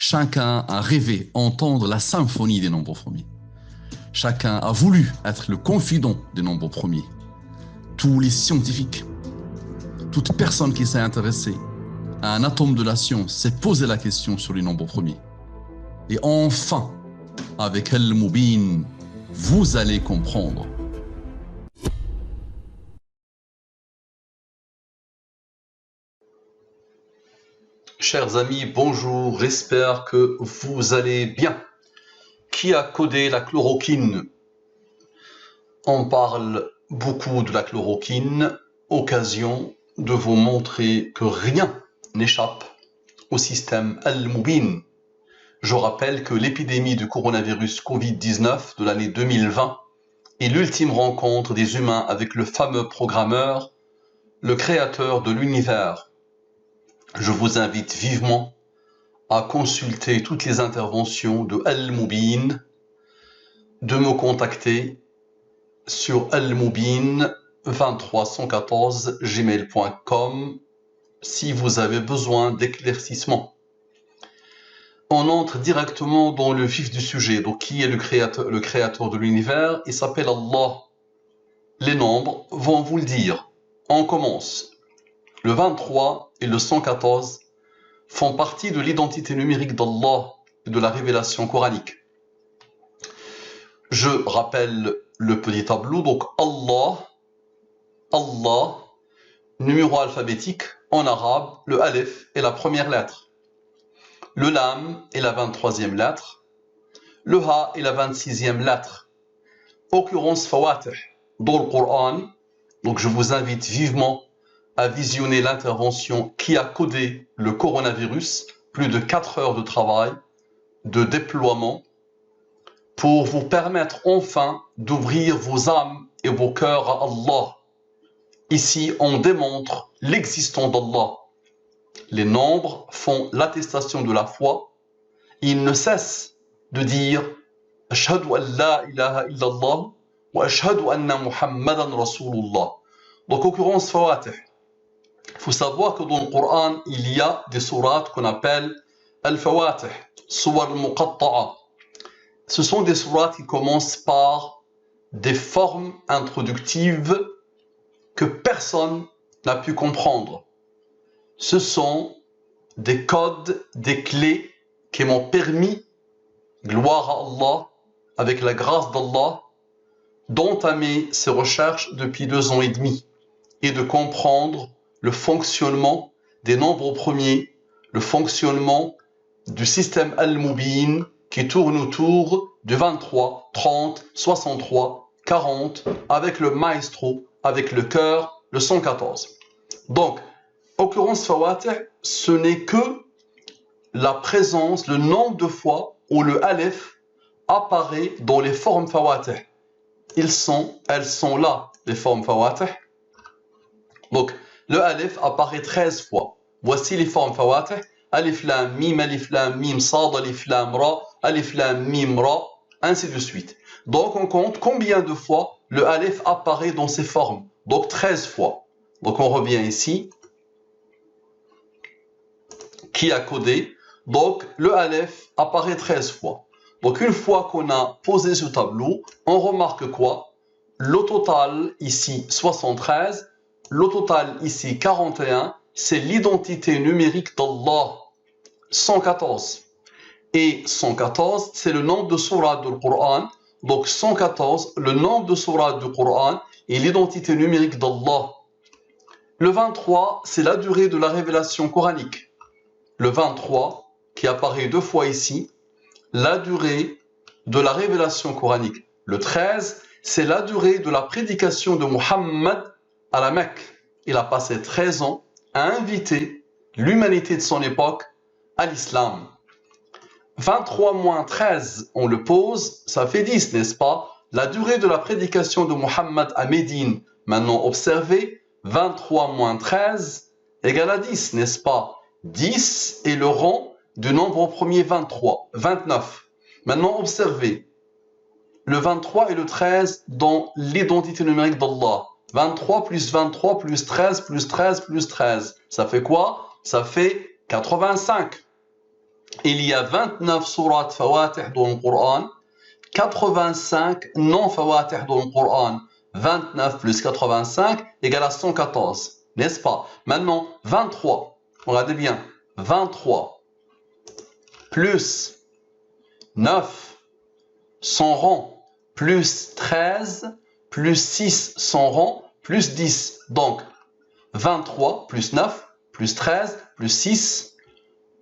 Chacun a rêvé entendre la symphonie des nombres premiers. Chacun a voulu être le confident des nombres premiers. Tous les scientifiques, toute personne qui s'est intéressée à un atome de la science s'est posé la question sur les nombres premiers. Et enfin, avec Al-Mubin, vous allez comprendre. Chers amis, bonjour, j'espère que vous allez bien. Qui a codé la chloroquine? On parle beaucoup de la chloroquine, occasion de vous montrer que rien n'échappe au système Al-Mubin. Je rappelle que l'épidémie du coronavirus Covid-19 de l'année 2020 est l'ultime rencontre des humains avec le fameux programmeur, le créateur de l'univers. Je vous invite vivement à consulter toutes les interventions de Al-Mubin, de me contacter sur almubin23114gmail.com si vous avez besoin d'éclaircissement. On entre directement dans le vif du sujet. Donc, qui est le créateur de l'univers? Il s'appelle Allah. Les nombres vont vous le dire. On commence. Le 23 et le 114 font partie de l'identité numérique d'Allah et de la révélation coranique. Je rappelle le petit tableau. Donc Allah, numéro alphabétique en arabe, le alif est la première lettre. Le lam est la 23e lettre. Le ha est la 26e lettre. Occurrence fawatih dans le Coran. Donc je vous invite vivement à visionner l'intervention qui a codé le coronavirus, plus de 4 heures de travail, de déploiement, pour vous permettre enfin d'ouvrir vos âmes et vos cœurs à Allah. Ici, on démontre l'existence d'Allah. Les nombres font l'attestation de la foi. Ils ne cessent de dire « Ashhadu an la ilaha illallah wa ashhadu anna Muhammadan Rasulullah ». Donc, occurrence fawatih. Il faut savoir que dans le Coran, il y a des sourates qu'on appelle Al-Fawatih, Suwar al-Muqatta'a. Ce sont des sourates qui commencent par des formes introductives que personne n'a pu comprendre. Ce sont des codes, des clés qui m'ont permis, gloire à Allah, avec la grâce d'Allah, d'entamer ces recherches depuis 2 ans et demi et de comprendre le fonctionnement des nombres premiers, le fonctionnement du système Al-Mubin qui tourne autour de 23, 30, 63, 40, avec le maestro, avec le cœur, le 114. Donc, occurrence fawatih, ce n'est que la présence, le nombre de fois où le alif apparaît dans les formes fawatih. Elles sont là, les formes fawatih. Donc, le alif apparaît 13 fois. Voici les formes fawatih. Alif lam mim, sad, alif lam ra, alif lam mim ra, ainsi de suite. Donc, on compte combien de fois le alif apparaît dans ces formes. Donc, 13 fois. Donc, on revient ici. Qui a codé? Donc, le alif apparaît 13 fois. Donc, une fois qu'on a posé ce tableau, on remarque quoi? Le total ici, 73. Le total ici, 41, c'est l'identité numérique d'Allah, 114. Et 114, c'est le nombre de sourates du Coran. Donc 114, le nombre de sourates du Coran et l'identité numérique d'Allah. Le 23, c'est la durée de la révélation coranique. Le 23, qui apparaît 2 fois ici, la durée de la révélation coranique. Le 13, c'est la durée de la prédication de Muhammad à la Mecque. Il a passé 13 ans à inviter l'humanité de son époque à l'islam. 23 moins 13, on le pose, ça fait 10, n'est-ce pas? La durée de la prédication de Muhammad à Médine, maintenant observez, 23 moins 13 égale à 10, n'est-ce pas? 10 est le rang du nombre premier 23, 29. Maintenant observez, le 23 et le 13 dans l'identité numérique d'Allah. 23 plus 23 plus 13 plus 13 plus 13. Ça fait quoi? Ça fait 85. il y a 29 sourates fawatih dans le Coran, 85 non fawatih dans le Coran. 29 plus 85 égale à 114, n'est-ce pas? Maintenant, 23, regardez bien, 23 plus 9 sans rang, plus 13, plus 6 sans rang, plus 10. Donc, 23 plus 9, plus 13, plus 6,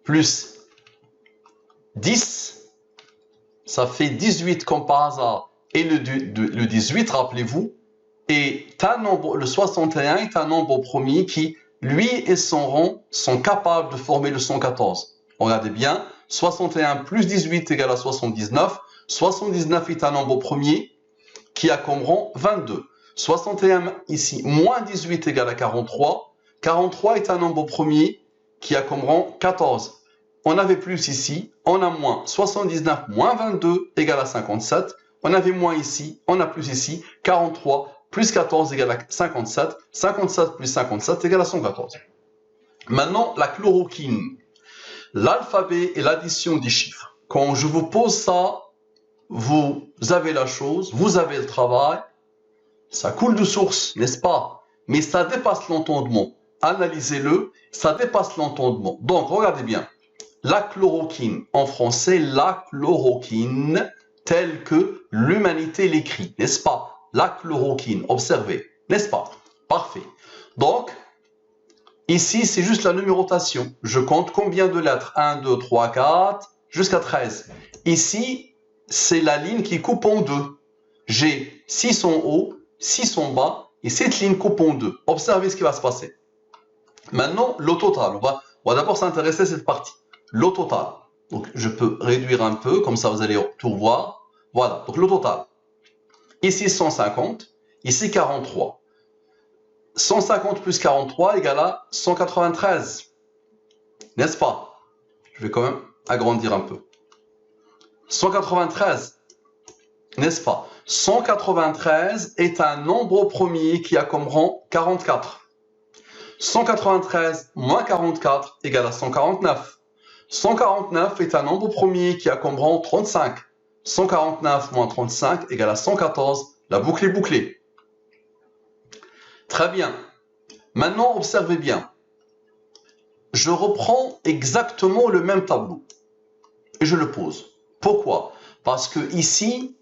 plus 10, ça fait 18 comme par hasard. Et le 18, rappelez-vous, est un nombre, le 61 est un nombre premier qui, lui et son rang, sont capables de former le 114. Regardez bien, 61 plus 18 égale à 79. 79 est un nombre premier qui a comme rang 22. 61 ici, moins 18 égale à 43. 43 est un nombre premier qui a comme rang 14. On avait plus ici, on a moins. 79 moins 22 égale à 57. On avait moins ici, on a plus ici. 43 plus 14 égale à 57. 57 plus 57 égale à 114. Maintenant, la chloroquine. L'alphabet et l'addition des chiffres. Quand je vous pose ça, vous avez la chose, vous avez le travail. Ça coule de source, n'est-ce pas? Mais ça dépasse l'entendement. Analysez-le, ça dépasse l'entendement. Donc, regardez bien. La chloroquine, en français, la chloroquine, telle que l'humanité l'écrit, n'est-ce pas? La chloroquine, observez, n'est-ce pas? Parfait. Donc, ici, c'est juste la numérotation. Je compte combien de lettres? 1, 2, 3, 4, jusqu'à 13. Ici, c'est la ligne qui coupe en deux. J'ai 6 en haut, 6 en bas, et cette ligne coupe en deux. Observez ce qui va se passer. Maintenant, le total. On va d'abord s'intéresser à cette partie. Le total. Donc, je peux réduire un peu, comme ça vous allez tout voir. Voilà, donc le total. Ici 150, ici 43. 150 plus 43 égale à 193. N'est-ce pas? Je vais quand même agrandir un peu. 193. N'est-ce pas? 193 est un nombre premier qui a comme rang 44. 193 moins 44 égale à 149. 149 est un nombre premier qui a comme rang 35. 149 moins 35 égale à 114. La boucle est bouclée. Très bien. Maintenant, observez bien. Je reprends exactement le même tableau et je le pose. Pourquoi? Parce que ici,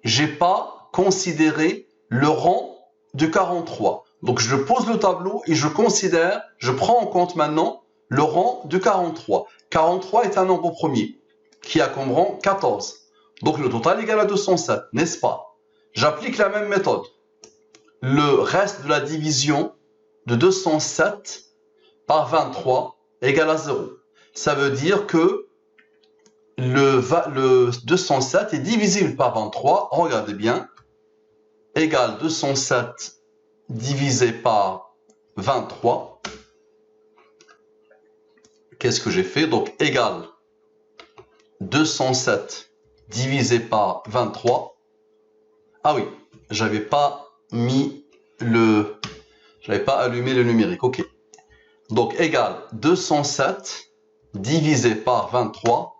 je n'ai pas considéré le rang de 43. Donc, je pose le tableau et je prends en compte maintenant le rang de 43. 43 est un nombre premier qui a comme rang 14. Donc, le total est égal à 207, n'est-ce pas? J'applique la même méthode. Le reste de la division de 207 par 23 égale à 0. Ça veut dire que le 207 est divisible par 23. Regardez bien. Égale 207 divisé par 23. Qu'est-ce que j'ai fait? Donc, égale 207 divisé par 23. Ah oui, j'avais pas allumé le numérique. Ok. Donc, égale 207 divisé par 23.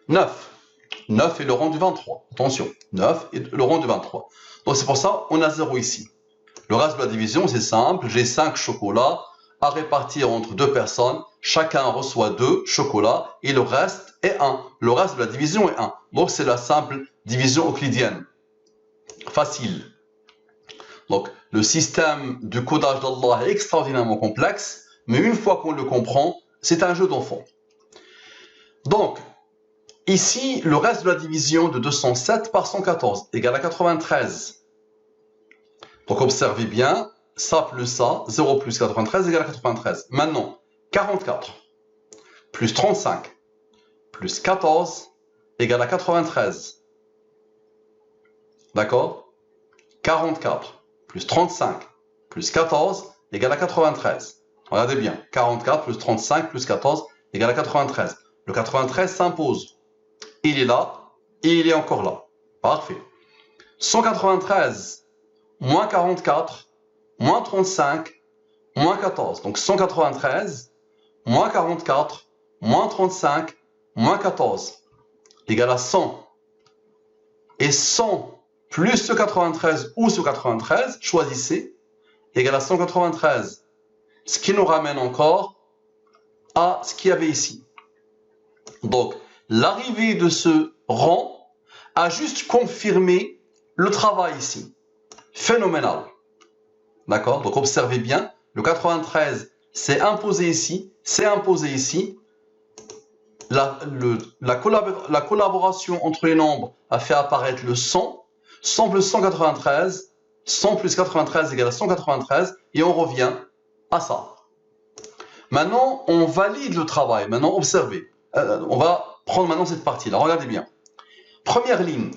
9. 9 est le rang du 23. Attention, 9 est le rang du 23. Donc, c'est pour ça qu'on a 0 ici. Le reste de la division, c'est simple. J'ai 5 chocolats à répartir entre 2 personnes. Chacun reçoit 2 chocolats et le reste est 1. Le reste de la division est 1. Donc, c'est la simple division euclidienne. Facile. Donc, le système du codage d'Allah est extraordinairement complexe, mais une fois qu'on le comprend, c'est un jeu d'enfant. Donc, ici, le reste de la division de 207 par 114 égale à 93. Donc, observez bien, ça plus ça, 0 plus 93 égale à 93. Maintenant, 44 plus 35 plus 14 égale à 93. D'accord? 44 plus 35 plus 14 égale à 93. Regardez bien, 44 plus 35 plus 14 égale à 93. Le 93 s'impose. Il est là et il est encore là. Parfait. 193 moins 44 moins 35 moins 14. Donc 193 moins 44 moins 35 moins 14 égale à 100. Et 100 plus ce 93 ou ce 93, choisissez, égale à 193. Ce qui nous ramène encore à ce qu'il y avait ici. Donc, l'arrivée de ce rang a juste confirmé le travail ici. Phénoménal. D'accord? Donc, observez bien, le 93 c'est imposé ici, c'est imposé ici. La collaboration entre les nombres a fait apparaître le 100, 100 plus 193, 100 plus 93 égale à 193, et on revient à ça. Maintenant, on valide le travail. Maintenant, observez. On va prendre maintenant cette partie-là. Regardez bien. Première ligne.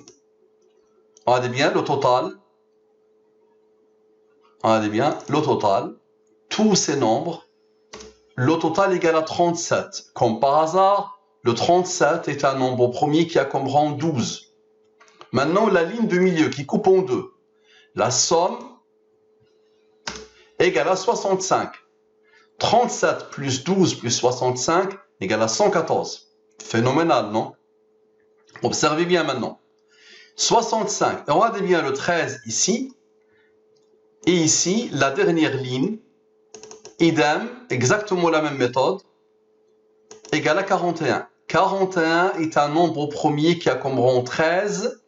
Regardez bien le total. Regardez bien le total. Tous ces nombres. Le total égale à 37. Comme par hasard, le 37 est un nombre premier qui a comme rang 12. Maintenant, la ligne de milieu qui coupe en deux. La somme égale à 65. 37 plus 12 plus 65 égale à 114. Phénoménal, non? Observez bien maintenant. 65, regardez bien le 13 ici. Et ici, la dernière ligne, idem, exactement la même méthode, égale à 41. 41 est un nombre premier qui a comme rang 13.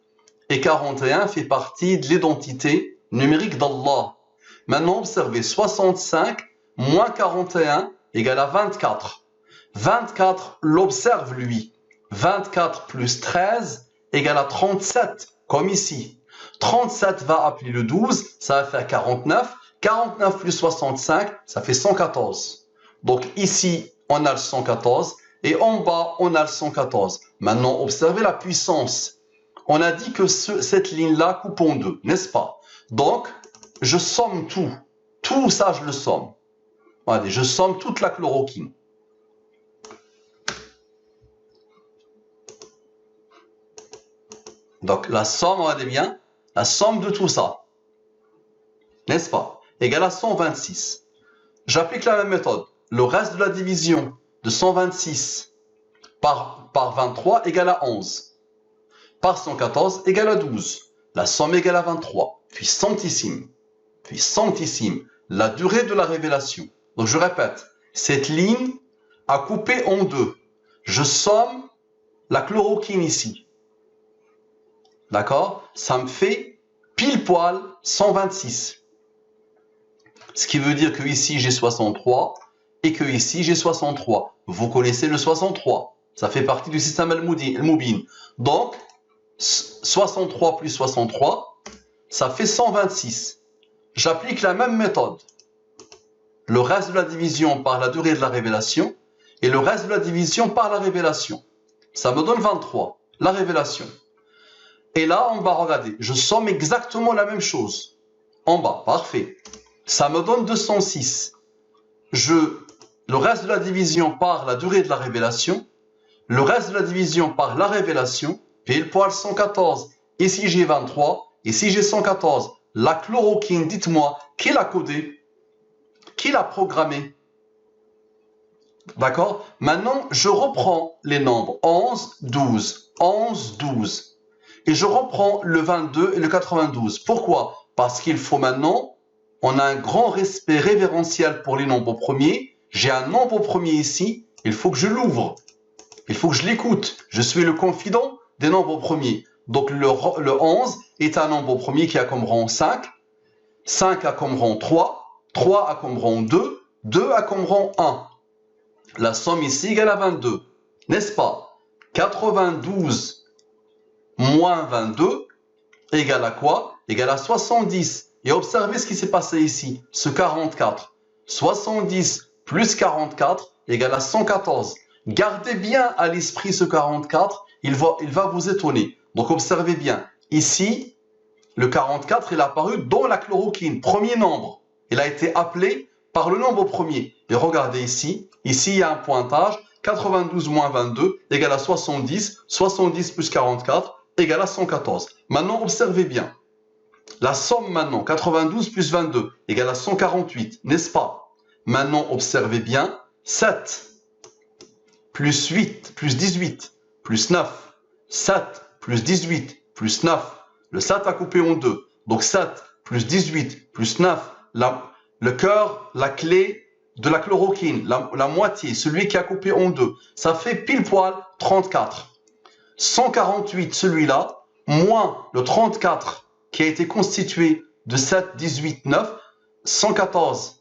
Et 41 fait partie de l'identité numérique d'Allah. Maintenant, observez, 65 moins 41 égale à 24. 24 l'observe lui. 24 plus 13 égale à 37, comme ici. 37 va appeler le 12, ça va faire 49. 49 plus 65, ça fait 114. Donc ici, on a le 114 et en bas, on a le 114. Maintenant, observez la puissance. On a dit que cette ligne-là coupe en deux, n'est-ce pas? Donc, je somme tout. Tout ça, je le somme. Regardez, je somme toute la chloroquine. Donc, la somme, regardez bien, la somme de tout ça, n'est-ce pas? Égale à 126. J'applique la même méthode. Le reste de la division de 126 par 23 égale à 11. Par 114 égale à 12. La somme égale à 23. Puis centissime. Puis centissime. La durée de la révélation. Donc je répète, cette ligne a coupé en deux. Je somme la chloroquine ici. D'accord? Ça me fait pile poil 126. Ce qui veut dire que ici j'ai 63 et que ici j'ai 63. Vous connaissez le 63. Ça fait partie du système Al-Mubin. Donc, 63 plus 63, ça fait 126. J'applique la même méthode. Le reste de la division par la durée de la révélation et le reste de la division par la révélation. Ça me donne 23, la révélation. Et là, en bas, regardez, je somme exactement la même chose. En bas, parfait. Ça me donne 206. Le reste de la division par la durée de la révélation, le reste de la division par la révélation, pile poil 114. Ici, j'ai 23. Ici, j'ai 114. La chloroquine, dites-moi, qui l'a codé? Qui l'a programmé? D'accord? Maintenant, je reprends les nombres 11, 12, 11, 12. Et je reprends le 22 et le 92. Pourquoi? Parce qu'il faut maintenant, on a un grand respect révérentiel pour les nombres premiers. J'ai un nombre premier ici, il faut que je l'ouvre. Il faut que je l'écoute. Je suis le confident des nombres premiers. Donc le 11 est un nombre premier qui a comme rang 5. 5 a comme rang 3. 3 a comme rang 2. 2 a comme rang 1. La somme ici égale à 22. N'est-ce pas? 92 moins 22 égale à quoi? Égale à 70. Et observez ce qui s'est passé ici. Ce 44. 70 plus 44 égale à 114. Gardez bien à l'esprit ce 44, il va vous étonner. Donc observez bien, ici, le 44, il est apparu dans la chloroquine, premier nombre. Il a été appelé par le nombre premier. Et regardez ici, il y a un pointage, 92 moins 22 égale à 70, 70 plus 44 égale à 114. Maintenant, observez bien. La somme maintenant, 92 plus 22 égale à 148, n'est-ce pas? Maintenant, observez bien, 7 plus 8, plus 18, plus 9, 7, plus 18, plus 9. Le 7 a coupé en deux. Donc 7 plus 18 plus 9, le cœur, la clé de la chloroquine, la moitié, celui qui a coupé en deux. Ça fait pile poil 34. 148, celui-là, moins le 34 qui a été constitué de 7, 18, 9, 114.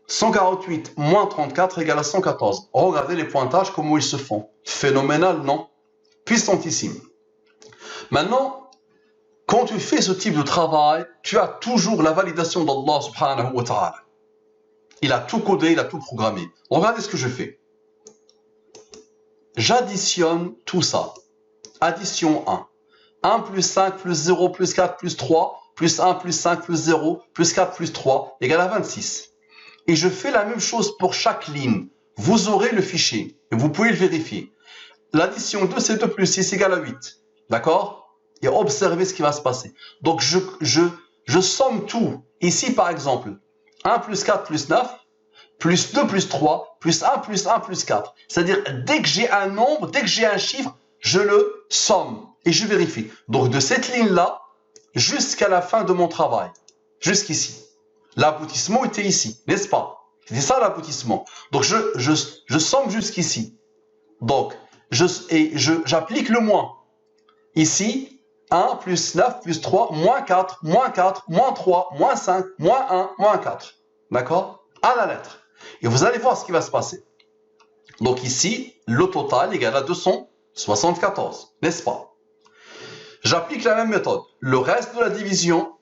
148 moins 34 égale à 114. Regardez les pointages, comment ils se font. Phénoménal, non? Puissantissime. Maintenant, quand tu fais ce type de travail, tu as toujours la validation d'Allah subhanahu wa ta'ala. Il a tout codé, il a tout programmé. Regardez ce que je fais. J'additionne tout ça. Addition 1. 1 plus 5 plus 0 plus 4 plus 3 plus 1 plus 5 plus 0 plus 4 plus 3 égale à 26. Et je fais la même chose pour chaque ligne. Vous aurez le fichier et vous pouvez le vérifier. L'addition 2, c'est 2 plus 6 égale à 8. D'accord? Et observez ce qui va se passer. Donc, je somme tout. Ici, par exemple, 1 plus 4 plus 9, plus 2 plus 3, plus 1 plus 1 plus 4. C'est-à-dire, dès que j'ai un nombre, dès que j'ai un chiffre, je le somme et je vérifie. Donc, de cette ligne-là, jusqu'à la fin de mon travail, jusqu'ici. L'aboutissement était ici, n'est-ce pas? C'était ça l'aboutissement. Donc, je somme jusqu'ici. Donc, j'applique le moins. Ici, 1 plus 9 plus 3, moins 4, moins 4, moins 3, moins 5, moins 1, moins 4. D'accord? À la lettre. Et vous allez voir ce qui va se passer. Donc ici, le total égale à 274, n'est-ce pas? J'applique la même méthode. Le reste de la division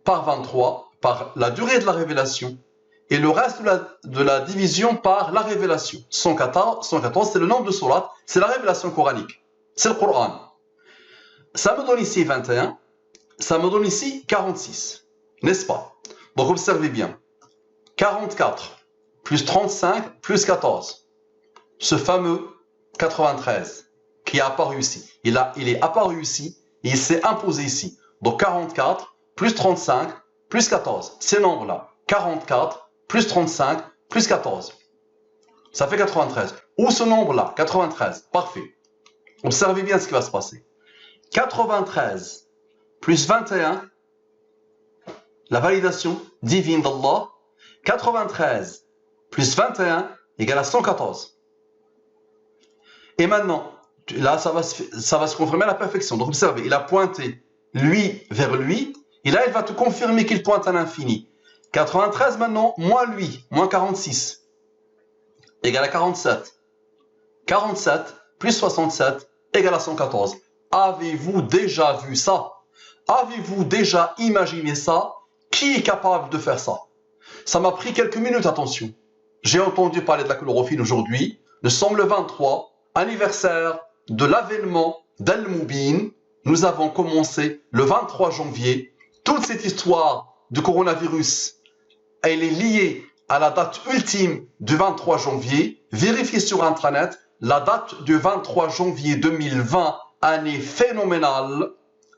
par 23, par la durée de la révélation, et le reste de la division par la révélation. 114, c'est le nombre de sourates, c'est la révélation coranique. C'est le Coran. Ça me donne ici 21, ça me donne ici 46, n'est-ce pas? Donc observez bien. 44 plus 35 plus 14. Ce fameux 93 qui est apparu ici. Il est apparu ici et il s'est imposé ici. Donc 44 plus 35 plus 14. Ces nombres-là. 44 plus 35 plus 14. Ça fait 93. Où ce nombre-là? 93. Parfait. Observez bien ce qui va se passer. 93 plus 21, la validation divine d'Allah. 93 plus 21 égale à 114. Et maintenant, là, ça va se confirmer à la perfection. Donc, observez, il a pointé lui vers lui. Et là, il va te confirmer qu'il pointe à l'infini. 93 maintenant, moins lui, moins 46, égale à 47. 47 plus 67 égale à 114. Avez-vous déjà vu ça? Avez-vous déjà imaginé ça? Qui est capable de faire ça? Ça m'a pris quelques minutes, attention. J'ai entendu parler de la chlorophylle aujourd'hui. Nous sommes le 23, anniversaire de l'avènement d'Al-Moubin. Nous avons commencé le 23 janvier. Toute cette histoire de coronavirus, elle est liée à la date ultime du 23 janvier. Vérifiez sur Intranet, la date du 23 janvier 2020, année phénoménale,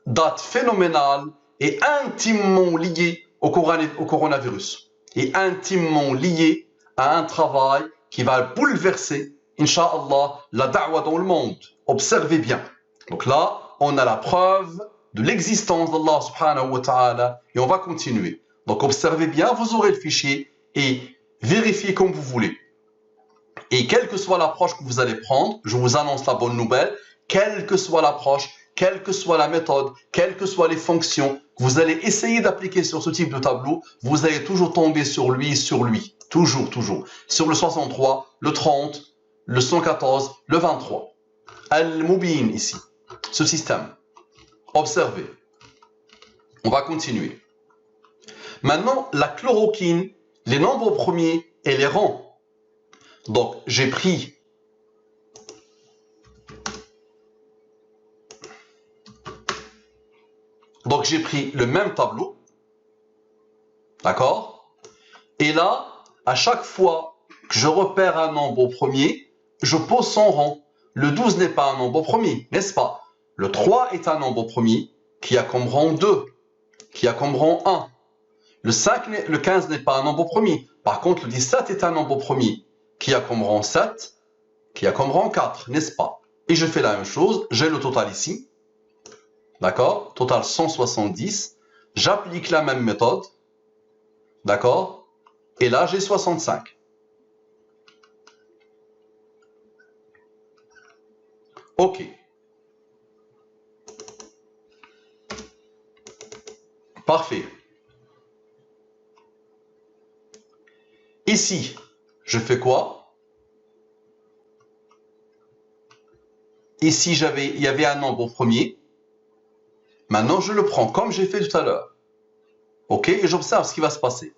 date phénoménale et intimement liée au coronavirus. Et intimement liée à un travail qui va bouleverser, Inch'Allah, la da'wa dans le monde. Observez bien. Donc là, on a la preuve de l'existence d'Allah subhanahu wa ta'ala et on va continuer. Donc observez bien, vous aurez le fichier et vérifiez comme vous voulez. Et quelle que soit l'approche que vous allez prendre, je vous annonce la bonne nouvelle, quelle que soit l'approche, quelle que soit la méthode, quelles que soient les fonctions que vous allez essayer d'appliquer sur ce type de tableau, vous allez toujours tomber sur lui. Toujours, toujours. Sur le 63, le 30, le 114, le 23. Al-Moubin ici, ce système. Observez. On va continuer. Maintenant, la chloroquine, les nombres premiers et les rangs. Donc, j'ai pris le même tableau. D'accord? Et là, à chaque fois que je repère un nombre au premier, je pose son rang. Le 12 n'est pas un nombre premier, n'est-ce pas? Le 3 est un nombre premier qui a comme rang 2, qui a comme rang 1. Le 15 n'est pas un nombre premier. Par contre, le 17 est un nombre premier qui a comme rang 7 qui a comme rang 4, n'est-ce pas? Et je fais la même chose, j'ai le total ici. D'accord? Total 170. J'applique la même méthode. D'accord? Et là, j'ai 65. OK. Parfait. Ici, je fais quoi? Ici, il y avait un nombre premier. Maintenant, je le prends comme j'ai fait tout à l'heure. OK? Et j'observe ce qui va se passer.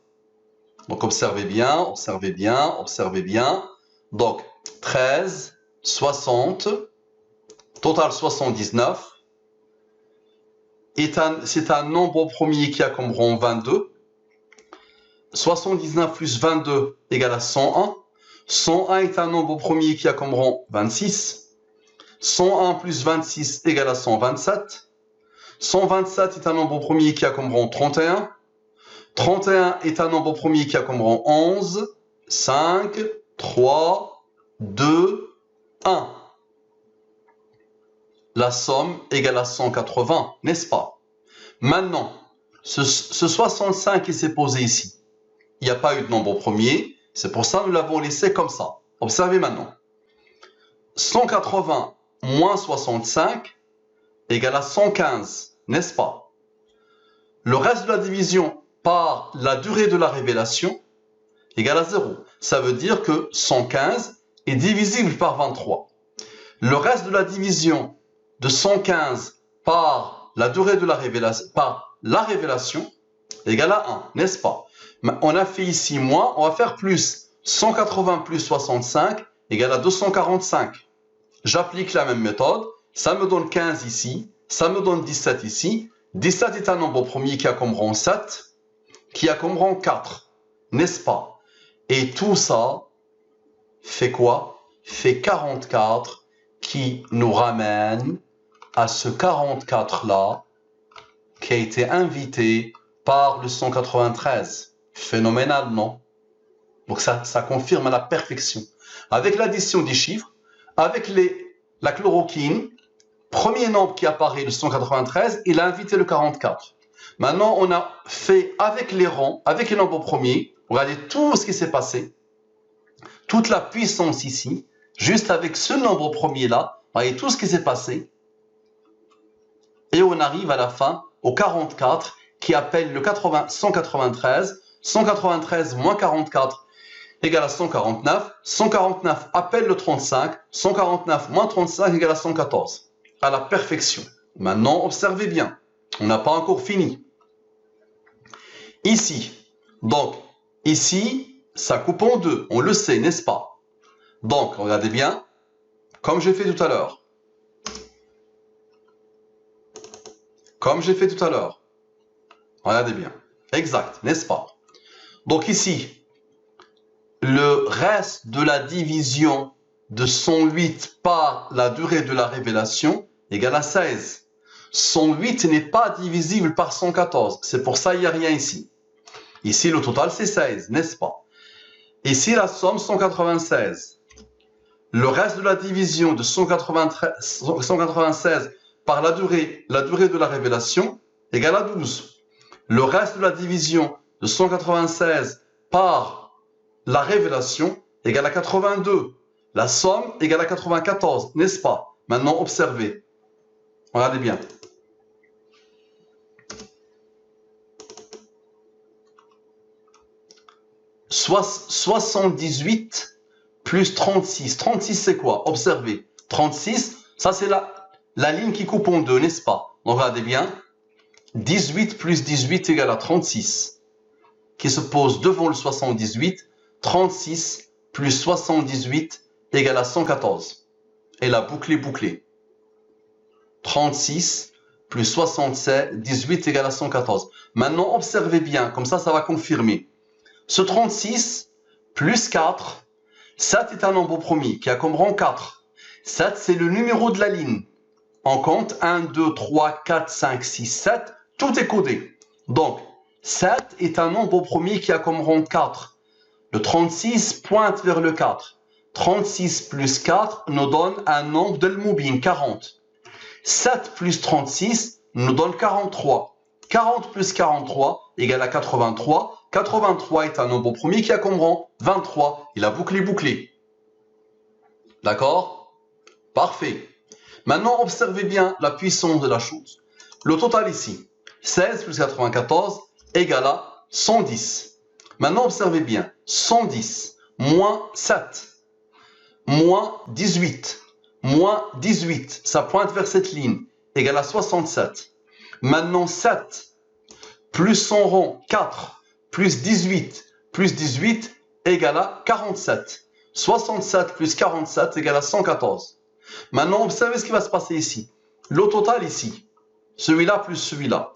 Donc, observez bien, observez bien, observez bien. Donc, 13, 60, total 79. C'est un nombre premier qui a comme rang 22. 79 plus 22 égale à 101. 101 est un nombre premier qui a comme rang 26. 101 plus 26 égale à 127. 127 est un nombre premier qui a comme rang 31. 31 est un nombre premier qui a comme rang 11. 5, 3, 2, 1. La somme égale à 180, n'est-ce pas? Maintenant, ce 65 qui s'est posé ici, il n'y a pas eu de nombre premier, c'est pour ça que nous l'avons laissé comme ça. Observez maintenant. 180 moins 65 égale à 115, n'est-ce pas? Le reste de la division par la durée de la révélation égale à 0. Ça veut dire que 115 est divisible par 23. Le reste de la division de 115 par la durée de la révélation, égale à 1, n'est-ce pas? On a fait ici moins, on va faire plus. 180 plus 65 égale à 245. J'applique la même méthode, ça me donne 15 ici, ça me donne 17 ici. 17 est un nombre premier qui a comme rang 7, qui a comme rang 4, n'est-ce pas? Et tout ça fait quoi? Fait 44 qui nous ramène à ce 44-là qui a été invité par le 193. Phénoménal, non? Donc ça confirme à la perfection. Avec l'addition des chiffres, avec la chloroquine, premier nombre qui apparaît, le 193, il a invité le 44. Maintenant, on a fait avec les rangs, avec les nombres premiers, regardez tout ce qui s'est passé, toute la puissance ici, juste avec ce nombre premier-là, voyez tout ce qui s'est passé, et on arrive à la fin au 44 qui appelle le 193. 193 moins 44 égale à 149. 149 appelle le 35. 149 moins 35 égale à 114. À la perfection. Maintenant, observez bien. On n'a pas encore fini. Ici, donc, ici, ça coupe en deux. On le sait, n'est-ce pas? Donc, regardez bien, comme j'ai fait tout à l'heure. Comme j'ai fait tout à l'heure. Regardez bien. Exact, n'est-ce pas? Donc ici, le reste de la division de 108 par la durée de la révélation égale à 16. 108 n'est pas divisible par 114. C'est pour ça qu'il n'y a rien ici. Ici, le total, c'est 16, n'est-ce pas? Ici, la somme, 196. Le reste de la division de 196 par la durée de la révélation égale à 12. Le reste de la division de 196 par la révélation égale à 82. La somme égale à 94, n'est-ce pas? Maintenant, observez. Regardez bien. « 78 plus 36. 36, c'est quoi? Observez. 36, ça c'est la ligne qui coupe en deux, n'est-ce pas? Donc, regardez bien. 18 plus 18 égale à 36, qui se pose devant le 78. 36 plus 78 égale à 114. Et la boucle est bouclée. 36 plus 67, 18 égale à 114. Maintenant, observez bien, comme ça va confirmer. Ce 36 plus 4, 7 est un nombre premier qui a comme rang 4. 7, c'est le numéro de la ligne. On compte 1, 2, 3, 4, 5, 6, 7. Tout est codé. Donc, 7 est un nombre premier qui a comme rang 4. Le 36 pointe vers le 4. 36 plus 4 nous donne un nombre d'Al-Mubin, 40. 7 plus 36 nous donne 43. 40 plus 43 égale à 83. 83 est un nombre premier qui a comme rang 23. Il a bouclé. D'accord? Parfait. Maintenant, observez bien la puissance de la chose. Le total ici, 16 plus 94 égale à 110. Maintenant, observez bien, 110 moins 7, moins 18, moins 18, ça pointe vers cette ligne, égale à 67. Maintenant, 7 plus son rond, 4, plus 18 égale à 47. 67 plus 47 égale à 114. Maintenant, observez ce qui va se passer ici. Le total ici, celui-là plus celui-là.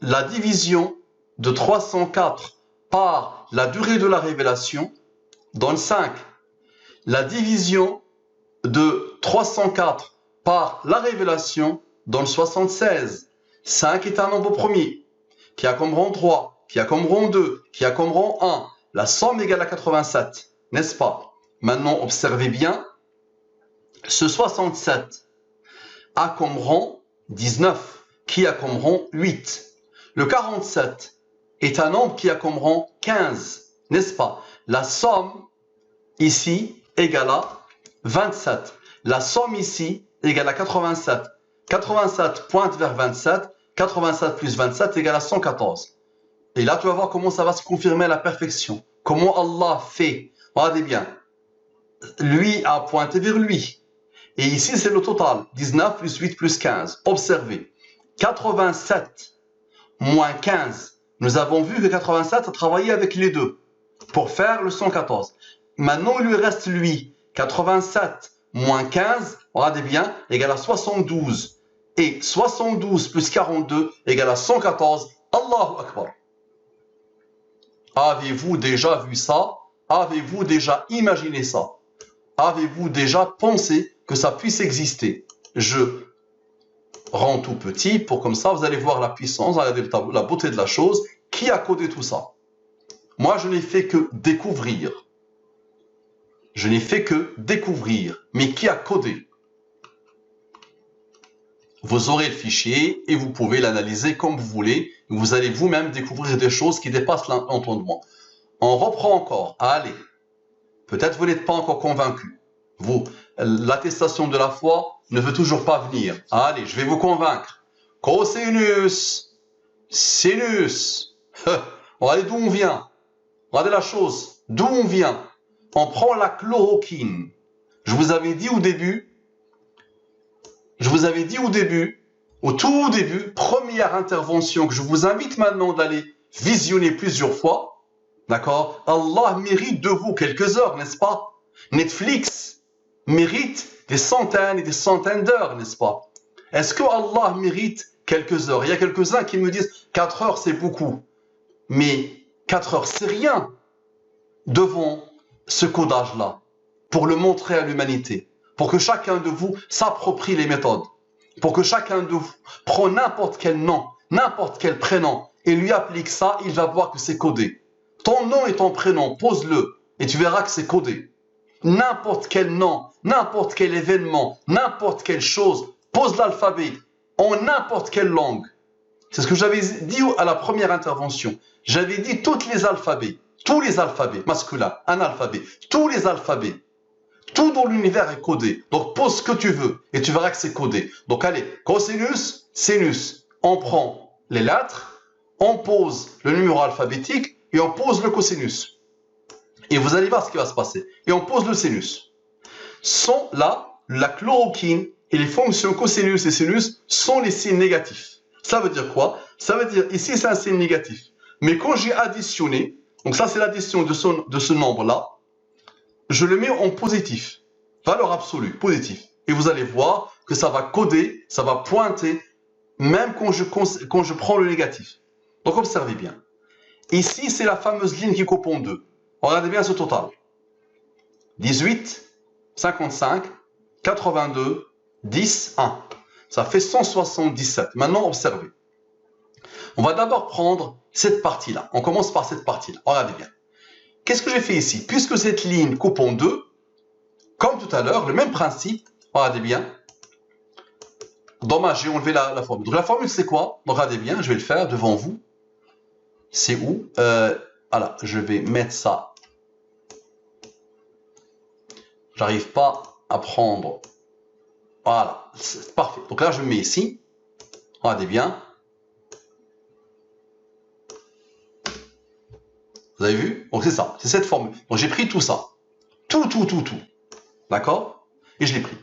La division de 304 par la durée de la révélation donne 5. La division de 304 par la révélation donne 76. 5 est un nombre premier, qui a comme rang 3, qui a comme rang 2, qui a comme rang 1. La somme égale à 87, n'est-ce pas? Maintenant, observez bien, ce 67 a comme rang 19, qui a comme rang 8. Le 47 est un nombre qui a comme rang 15, n'est-ce pas? La somme ici égale à 27. La somme ici égale à 87. 87 pointe vers 27. 87 plus 27 égale à 114. Et là, tu vas voir comment ça va se confirmer à la perfection. Comment Allah fait. Regardez bien. Lui a pointé vers lui. Et ici, c'est le total. 19 plus 8 plus 15. Observez. 87 moins 15. Nous avons vu que 87 a travaillé avec les deux pour faire le 114. Maintenant, il lui reste lui. 87 moins 15, regardez bien, égale à 72. Et 72 plus 42 égale à 114. Allahu Akbar. Avez-vous déjà vu ça? Avez-vous déjà imaginé ça? Avez-vous déjà pensé que ça puisse exister? Je rends tout petit pour comme ça, vous allez voir la puissance, la beauté de la chose. Qui a codé tout ça? Moi, je n'ai fait que découvrir. Je n'ai fait que découvrir. Mais qui a codé? Vous aurez le fichier et vous pouvez l'analyser comme vous voulez. Vous allez vous-même découvrir des choses qui dépassent l'entendement. On reprend encore. Allez. Peut-être vous n'êtes pas encore convaincu. Vous, l'attestation de la foi ne veut toujours pas venir. Allez, je vais vous convaincre. Cosinus, sinus. Regardez d'où on vient. Regardez la chose. D'où on vient. On prend la chloroquine. Je vous avais dit au début, au tout début, première intervention que je vous invite maintenant d'aller visionner plusieurs fois. D'accord? Allah mérite de vous quelques heures, n'est-ce pas? Netflix mérite des centaines et des centaines d'heures, n'est-ce pas? Est-ce que Allah mérite quelques heures? Il y a quelques-uns qui me disent 4 heures c'est beaucoup. Mais 4 heures c'est rien devant ce codage-là, pour le montrer à l'humanité, pour que chacun de vous s'approprie les méthodes, pour que chacun de vous prenne n'importe quel nom, n'importe quel prénom, et lui applique ça, il va voir que c'est codé. Ton nom et ton prénom, pose-le, et tu verras que c'est codé. N'importe quel nom, n'importe quel événement, n'importe quelle chose, pose l'alphabet, en n'importe quelle langue. C'est ce que j'avais dit à la première intervention. J'avais dit tous les alphabets masculins, un alphabet, tous les alphabets, tout dans l'univers est codé. Donc pose ce que tu veux et tu verras que c'est codé. Donc allez, cosinus, sinus, on prend les lettres, on pose le numéro alphabétique et on pose le cosinus. Et vous allez voir ce qui va se passer. Et on pose le sinus. Sont là, la chloroquine et les fonctions cosinus et sinus sont les signes négatifs. Ça veut dire quoi? Ça veut dire, ici c'est un signe négatif. Mais quand j'ai additionné, donc ça c'est l'addition de ce nombre-là, je le mets en positif, valeur absolue, positif. Et vous allez voir que ça va coder, ça va pointer, même quand je prends le négatif. Donc observez bien. Ici c'est la fameuse ligne qui coupe en deux. Regardez bien ce total. 18, 55, 82, 10, 1. Ça fait 177. Maintenant, observez. On va d'abord prendre cette partie-là. On commence par cette partie-là. Regardez bien. qu'est-ce que j'ai fait ici? Puisque cette ligne coupe en deux, comme tout à l'heure, le même principe, regardez bien. Dommage, j'ai enlevé la formule. Donc la formule c'est quoi? Regardez bien, je vais le faire devant vous. C'est où? Voilà, je vais mettre ça. J'arrive pas à prendre. Voilà, c'est parfait. Donc là, je me mets ici. Regardez bien. Vous avez vu? Donc c'est ça, c'est cette formule. Donc j'ai pris tout ça. Tout. D'accord? Et je l'ai pris.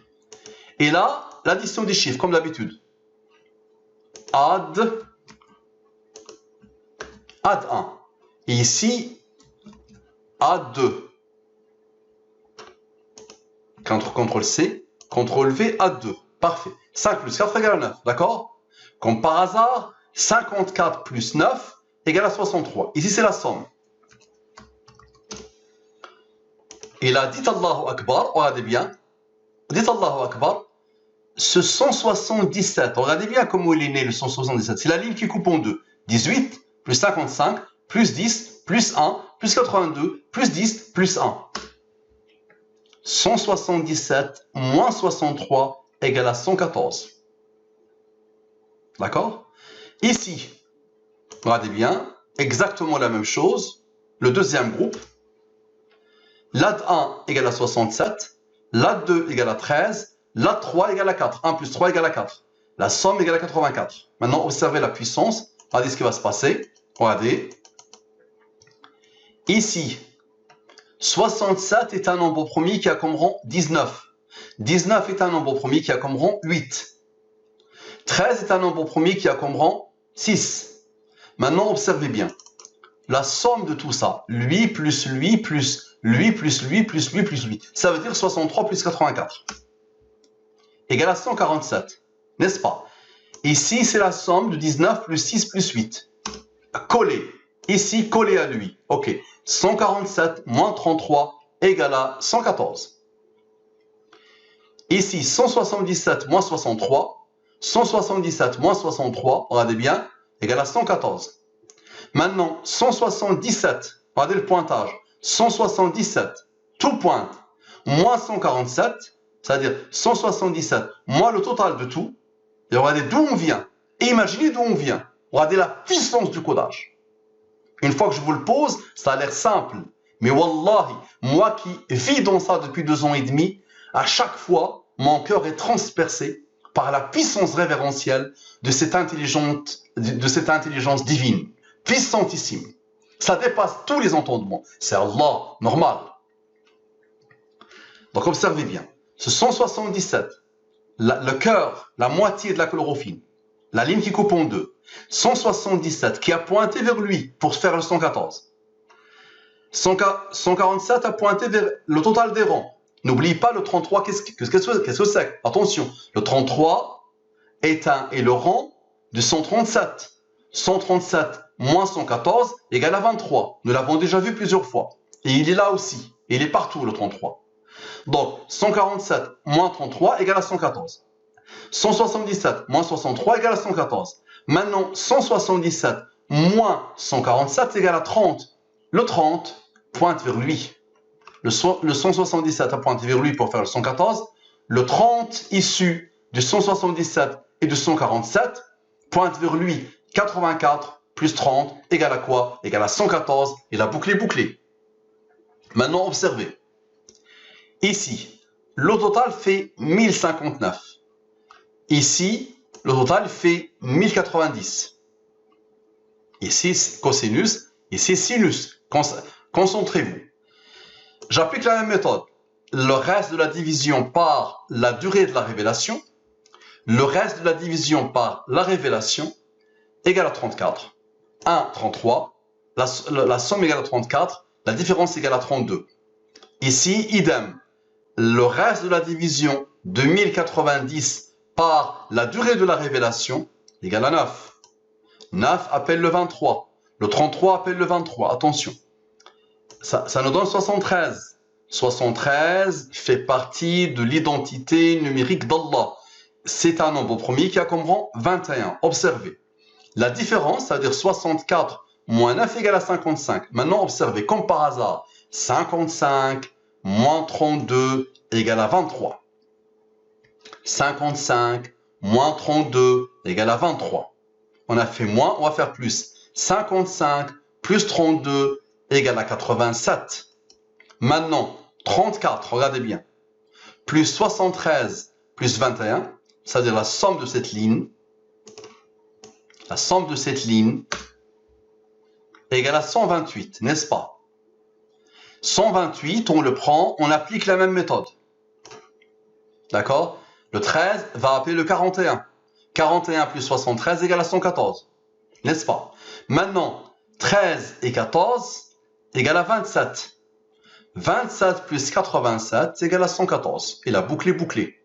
Et là, l'addition des chiffres, comme d'habitude. Add 1. Et ici, add 2. CTRL-C, CTRL-V, add 2. Parfait. 5 plus 4 égale 9. D'accord? Comme par hasard, 54 plus 9 égale à 63. Ici, c'est la somme. Et là, dites Allahu Akbar, regardez bien. Dites Allahu Akbar. Ce 177, regardez bien comment il est né le 177. C'est la ligne qui coupe en deux. 18 plus 55 plus 10 plus 1 plus 82 plus 10 plus 1. 177 moins 63 égale à 114. D'accord? Ici, regardez bien, exactement la même chose. Le deuxième groupe. L'AD 1 égale à 67. L'AD 2 égale à 13. L'AD 3 égale à 4. 1 plus 3 égale à 4. La somme égale à 84. Maintenant, observez la puissance. Regardez ce qui va se passer. Regardez. Ici, 67 est un nombre premier qui a comme rang 19. 19 est un nombre premier qui a comme rang 8. 13 est un nombre premier qui a comme rang 6. Maintenant, observez bien. La somme de tout ça, lui plus lui plus lui plus lui plus lui plus lui, ça veut dire 63 plus 84. Égale à 147. N'est-ce pas? Ici, c'est la somme de 19 plus 6 plus 8. Collé. Ici, collé à lui. OK. 147 moins 33 égale à 114. Ici, 177 moins 63. 177 moins 63, regardez bien, égale à 114. Maintenant, 177, regardez le pointage. 177, tout pointe, moins 147, c'est-à-dire 177 moins le total de tout. Et regardez d'où on vient. Et imaginez d'où on vient. Regardez la puissance du codage. Une fois que je vous le pose, ça a l'air simple. Mais wallahi, moi qui vis dans ça depuis 2 ans et demi, à chaque fois, mon cœur est transpercé par la puissance révérentielle de cette intelligence divine. Puissantissime. Ça dépasse tous les entendements. C'est Allah, normal. Donc observez bien. Ce 177, le cœur, la moitié de la chlorophylle, la ligne qui coupe en deux, 177 qui a pointé vers lui pour faire le 114. 147 a pointé vers le total des rangs. N'oublie pas le 33, qu'est-ce que c'est? Attention, le 33 est le rang de 137. 137 moins 114 égale à 23. Nous l'avons déjà vu plusieurs fois. Et il est là aussi. Il est partout, le 33. Donc, 147 moins 33 égale à 114. 177 moins 63 égale à 114. Maintenant, 177 moins 147 égale à 30. Le 30 pointe vers lui. Le 177 a pointé vers lui pour faire le 114. Le 30 issu du 177 et du 147 pointe vers lui. 84 plus 30 égale à quoi? Égale à 114. Et la boucle est bouclée. Maintenant, observez. Ici, le total fait 1059. Ici, le total fait 1090. Ici, cosinus. Ici, sinus. Concentrez-vous. J'applique la même méthode. Le reste de la division par la durée de la révélation. Le reste de la division par la révélation égale à 34. 1, 33. La somme égale à 34. La différence égale à 32. Ici, idem. Le reste de la division de 1090 par la durée de la révélation égale à 9. 9 appelle le 23. Le 33 appelle le 23. Attention. Ça nous donne 73. 73 fait partie de l'identité numérique d'Allah. C'est un nombre premier qui a comme rang 21. Observez. La différence, c'est-à-dire 64 moins 9 égale à 55. Maintenant, observez, comme par hasard, 55 moins 32 égale à 23. 55 moins 32 égale à 23. On a fait moins, on va faire plus. 55 plus 32 égale à 87. Maintenant, 34, regardez bien. Plus 73 plus 21, c'est-à-dire la somme de cette ligne. La somme de cette ligne égale à 128, n'est-ce pas? 128, on le prend, on applique la même méthode. D'accord? Le 13 va appeler le 41. 41 plus 73 égale à 114. N'est-ce pas? Maintenant, 13 et 14 égale à 27. 27 plus 87 égale à 114. Et la boucle est bouclée.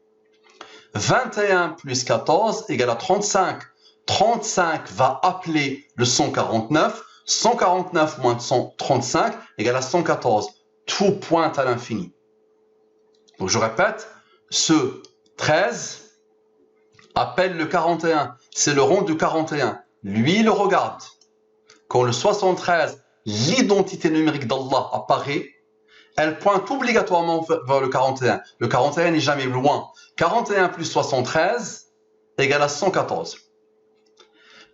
21 plus 14 égale à 35. 35 va appeler le 149. 149 moins 135 égale à 114. Tout pointe à l'infini. Donc je répète, ce 13 appelle le 41. C'est le rond du 41. Lui, il le regarde. Quand le 73, l'identité numérique d'Allah apparaît, elle pointe obligatoirement vers le 41. Le 41 n'est jamais loin. 41 plus 73 égale à 114.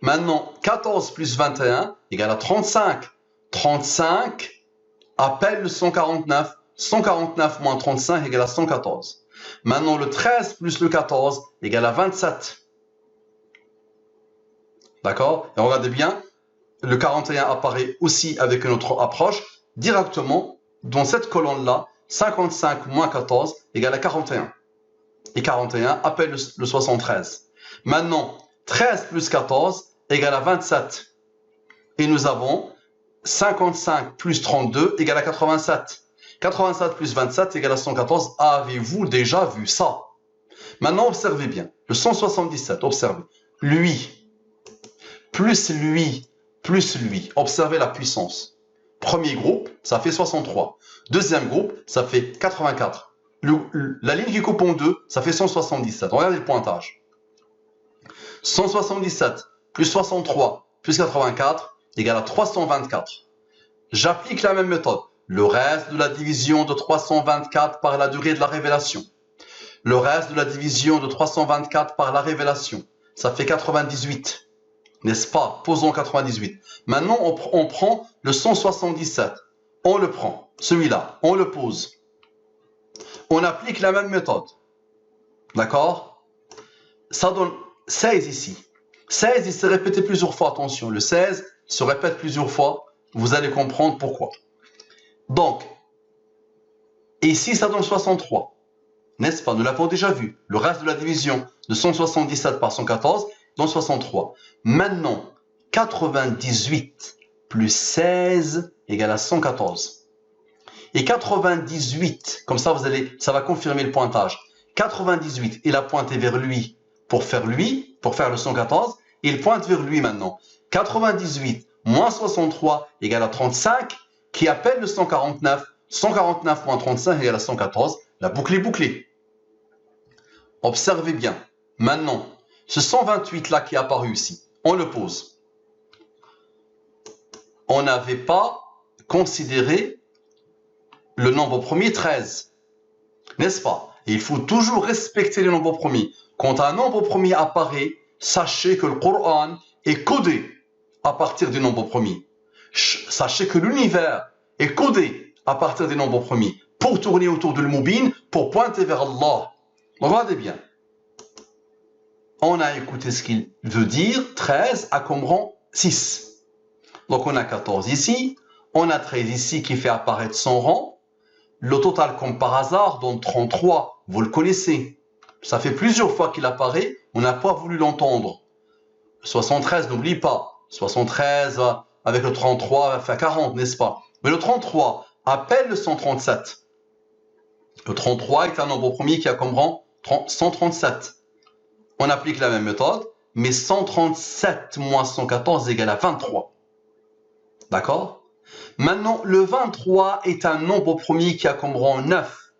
Maintenant, 14 plus 21 égale à 35. 35 appelle le 149. 149 moins 35 égale à 114. Maintenant, le 13 plus le 14 égale à 27. D'accord? Et regardez bien, le 41 apparaît aussi avec une autre approche, directement dans cette colonne-là, 55 moins 14 égale à 41. Et 41 appelle le 73. Maintenant, 13 plus 14 égale à 27. Et nous avons 55 plus 32 égale à 87. 87 plus 27 égale à 114. Avez-vous déjà vu ça? Maintenant, observez bien. Le 177, observez. Lui, plus lui, plus lui. Observez la puissance. Premier groupe, ça fait 63. Deuxième groupe, ça fait 84. La ligne qui coupe en deux, ça fait 177. Regardez le pointage. 177 plus 63 plus 84 égale à 324. J'applique la même méthode. Le reste de la division de 324 par la durée de la révélation. Le reste de la division de 324 par la révélation. Ça fait 98. N'est-ce pas? Posons 98. Maintenant, on prend le 177. On le prend. Celui-là, on le pose. On applique la même méthode. D'accord? Ça donne 16 ici. 16, il s'est répété plusieurs fois. Attention, le 16 se répète plusieurs fois. Vous allez comprendre pourquoi. Donc, ici, ça donne 63. N'est-ce pas? Nous l'avons déjà vu. Le reste de la division de 177 par 114 donne 63. Maintenant, 98 plus 16 égale à 114. Et 98, comme ça, ça va confirmer le pointage. 98, il a pointé vers lui pour faire le 114. Il pointe vers lui maintenant. 98 moins 63 égale à 35, qui appelle le 149. 149 moins 35 égale à 114. La boucle est bouclée. Observez bien. Maintenant, ce 128-là qui est apparu ici, on le pose. On n'avait pas considéré le nombre premier 13. N'est-ce pas? Et il faut toujours respecter les nombres premiers. Quand un nombre premier apparaît, sachez que le Coran est codé à partir des nombres premiers. Sachez que l'univers est codé à partir des nombres premiers pour tourner autour de l'Moubin, pour pointer vers Allah. Regardez bien. On a écouté ce qu'il veut dire. 13 a comme rang 6. Donc on a 14 ici. On a 13 ici qui fait apparaître son rang. Le total, comme par hasard, donne 33. Vous le connaissez. Ça fait plusieurs fois qu'il apparaît. On n'a pas voulu l'entendre. 73, n'oublie pas. 73 avec le 33 va faire 40, n'est-ce pas? Mais le 33 appelle le 137. Le 33 est un nombre premier qui a comme rang 137. On applique la même méthode, mais 137 moins 114 égale à 23. D'accord? Maintenant, le 23 est un nombre premier qui a comme rang 9.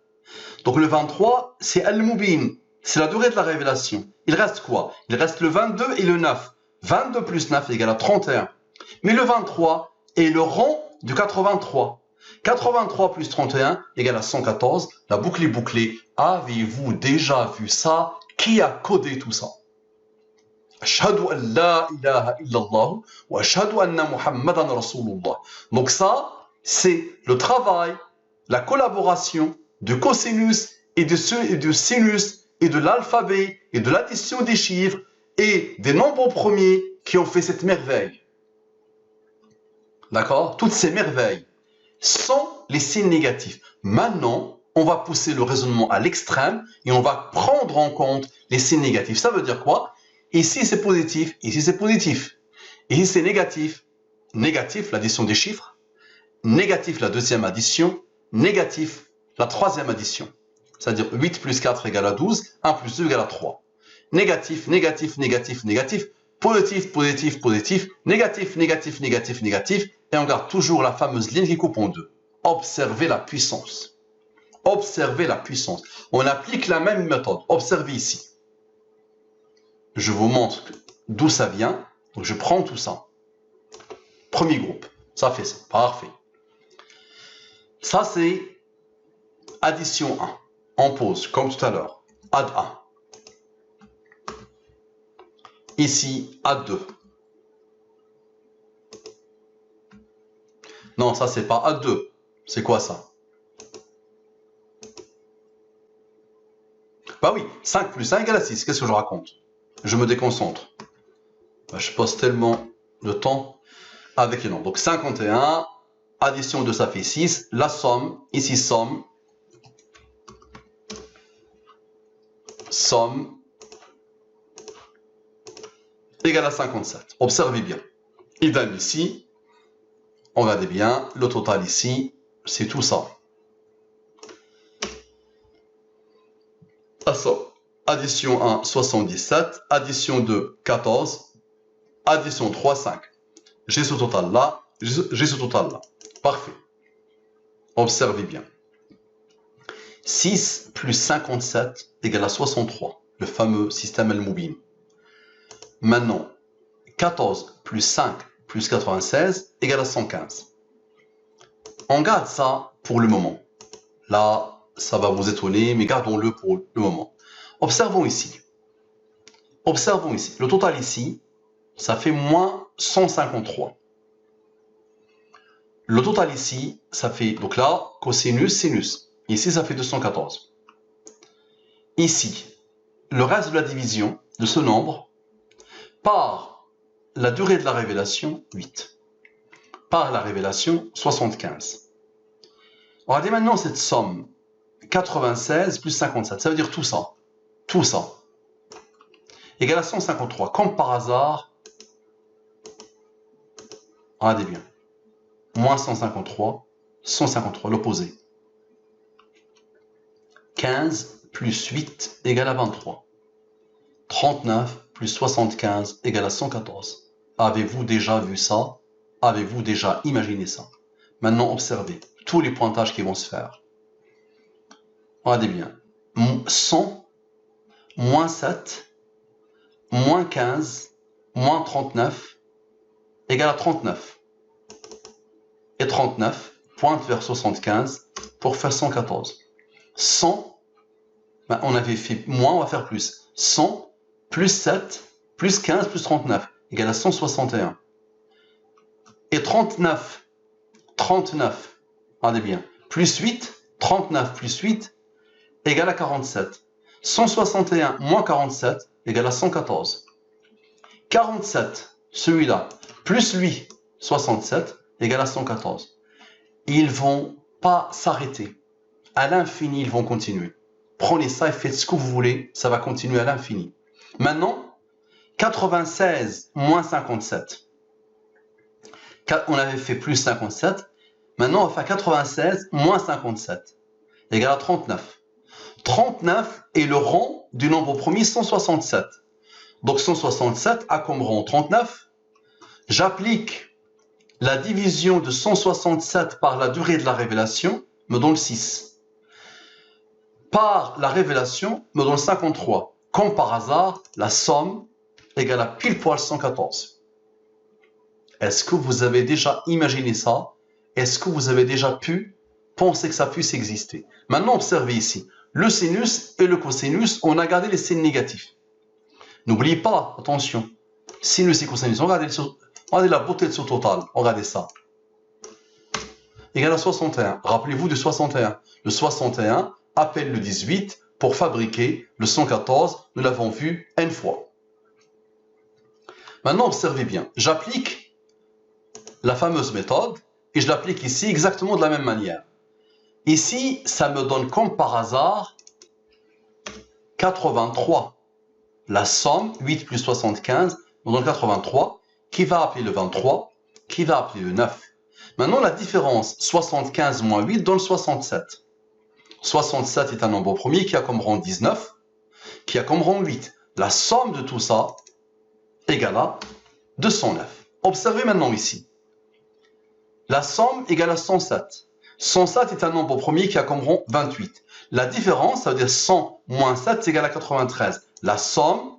Donc le 23, c'est Al-Mubin. C'est la durée de la révélation. Il reste quoi? Il reste le 22 et le 9. 22 plus 9 égale à 31. Mais le 23 est le rang du 83. 83 plus 31 égale à 114. La boucle est bouclée. Avez-vous déjà vu ça? Qui a codé tout ça? Ashhadu an la ilaha illallah wa ashhadu anna Muhammadan Rasulullah. Donc ça, c'est le travail, la collaboration de cosinus et de sinus et de l'alphabet et de l'addition des chiffres et des nombres premiers qui ont fait cette merveille. D'accord? Toutes ces merveilles sans les signes négatifs. Maintenant, on va pousser le raisonnement à l'extrême et on va prendre en compte les signes négatifs. Ça veut dire quoi? Ici, c'est positif, ici, c'est positif. Ici, c'est négatif. Négatif, l'addition des chiffres. Négatif, la deuxième addition. Négatif, la troisième addition. C'est-à-dire 8 plus 4 égale à 12, 1 plus 2 égale à 3. Négatif, négatif, négatif, négatif. Positif, positif, positif. Négatif, négatif, négatif, négatif. Et on garde toujours la fameuse ligne qui coupe en deux. Observez la puissance. Observez la puissance. On applique la même méthode. Observez ici. Je vous montre d'où ça vient. Donc je prends tout ça. Premier groupe. Ça fait ça. Parfait. Ça c'est addition 1. On pose comme tout à l'heure. Add 1. Ici, add 2. Non, ça c'est pas add 2. C'est quoi ça? Bah oui, 5 plus 5 égale à 6. Qu'est-ce que je raconte? Je me déconcentre. Je passe tellement de temps avec les nombres. Donc 51, addition de ça fait 6. La somme, ici somme. Somme égale à 57. Observez bien. Idem ici. Regardez bien. Le total ici, c'est tout ça. Addition 1, 77. Addition 2, 14. Addition 3, 5. J'ai ce total là. J'ai ce total là. Parfait. Observez bien. 6 plus 57 égale à 63. Le fameux système Al-Mubin. Maintenant, 14 plus 5 plus 96 égale à 115. On garde ça pour le moment. Là, ça va vous étonner, mais gardons-le pour le moment. Observons ici. Observons ici. Le total ici, ça fait moins 153. Le total ici, ça fait, donc là, cosinus, sinus. Ici, ça fait 214. Ici, le reste de la division de ce nombre par la durée de la révélation, 8. Par la révélation, 75. Regardez maintenant cette somme. 96 plus 57, ça veut dire tout ça. Tout ça. Égale à 153. Comme par hasard, regardez bien. Moins 153, 153, l'opposé. 15 plus 8 égale à 23. 39 plus 75 égale à 114. Avez-vous déjà vu ça? Avez-vous déjà imaginé ça? Maintenant, observez tous les pointages qui vont se faire. Regardez bien. 100, moins 7, moins 15, moins 39, égale à 39. Et 39 pointe vers 75 pour faire 114. 100, ben on avait fait moins, on va faire plus. 100 plus 7 plus 15 plus 39 égale à 161. Et 39, regardez bien, plus 8, 39 plus 8 égale à 47. 161 moins 47 égale à 114. 47, celui-là, plus lui, 67, égale à 114. Ils vont pas s'arrêter. À l'infini, ils vont continuer. Prenez ça et faites ce que vous voulez, ça va continuer à l'infini. Maintenant, 96 moins 57. On avait fait plus 57. Maintenant, on va faire 96 moins 57. Égale à 39. 39 est le rang du nombre premier 167. Donc 167 a comme rang 39. J'applique la division de 167 par la durée de la révélation, me donne 6. Par la révélation, me donne 53. Comme par hasard, la somme égale à pile poil 114. Est-ce que vous avez déjà imaginé ça? est-ce que vous avez déjà pu penser que ça puisse exister? Maintenant, observez ici. Le sinus et le cosinus, on a gardé les signes négatifs. N'oubliez pas, attention, sinus et cosinus, regardez la beauté de ce total, regardez ça. Égal à 61. Rappelez-vous du 61. Le 61 appelle le 18 pour fabriquer le 114, nous l'avons vu n fois. Maintenant, observez bien. J'applique la fameuse méthode et je l'applique ici exactement de la même manière. Ici, ça me donne comme par hasard 83. La somme, 8 plus 75, me donne 83, qui va appeler le 23, qui va appeler le 9. Maintenant, la différence, 75 moins 8 donne 67. 67 est un nombre premier qui a comme rang 19, qui a comme rang 8. La somme de tout ça égale à 209. Observez maintenant ici. La somme égale à 107. 107 est un nombre premier qui a comme rang 28. La différence, ça veut dire 100 moins 7, c'est égal à 93. La somme,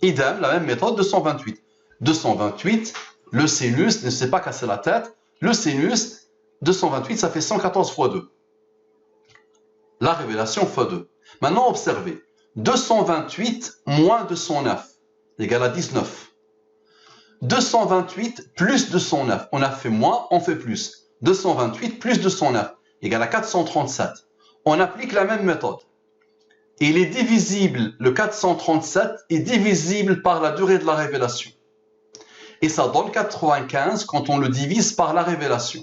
idem, la même méthode, 228. 228, le sinus ne s'est pas cassé la tête. Le sinus, 228, ça fait 114 fois 2. La révélation fois 2. Maintenant, observez. 228 moins 209 égale à 19. 228 plus 209. On a fait moins, on fait plus. 228 plus 209 égale à 437. On applique la même méthode. Il est divisible, le 437 est divisible par la durée de la révélation. Et ça donne 95 quand on le divise par la révélation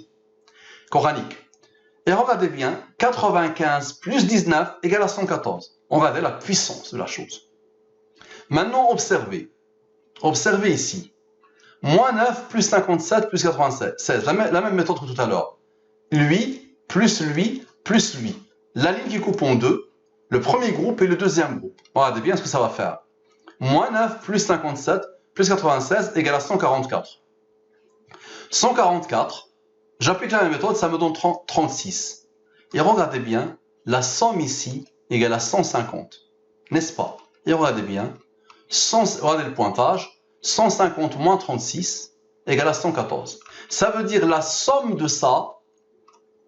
coranique. Et regardez bien, 95 plus 19 égale à 114. Regardez la puissance de la chose. Maintenant, observez. Observez ici. Moins 9 plus 57 plus 96. La même méthode que tout à l'heure. Lui, plus lui, plus lui. La ligne qui coupe en deux, le premier groupe et le deuxième groupe. Regardez bien ce que ça va faire. Moins 9 plus 57 plus 96 égale à 144. 144, j'applique la même méthode, ça me donne 36. Et regardez bien, la somme ici égale à 150. N'est-ce pas? Et regardez bien, regardez le pointage, 150 moins 36 égale à 114. Ça veut dire la somme de ça,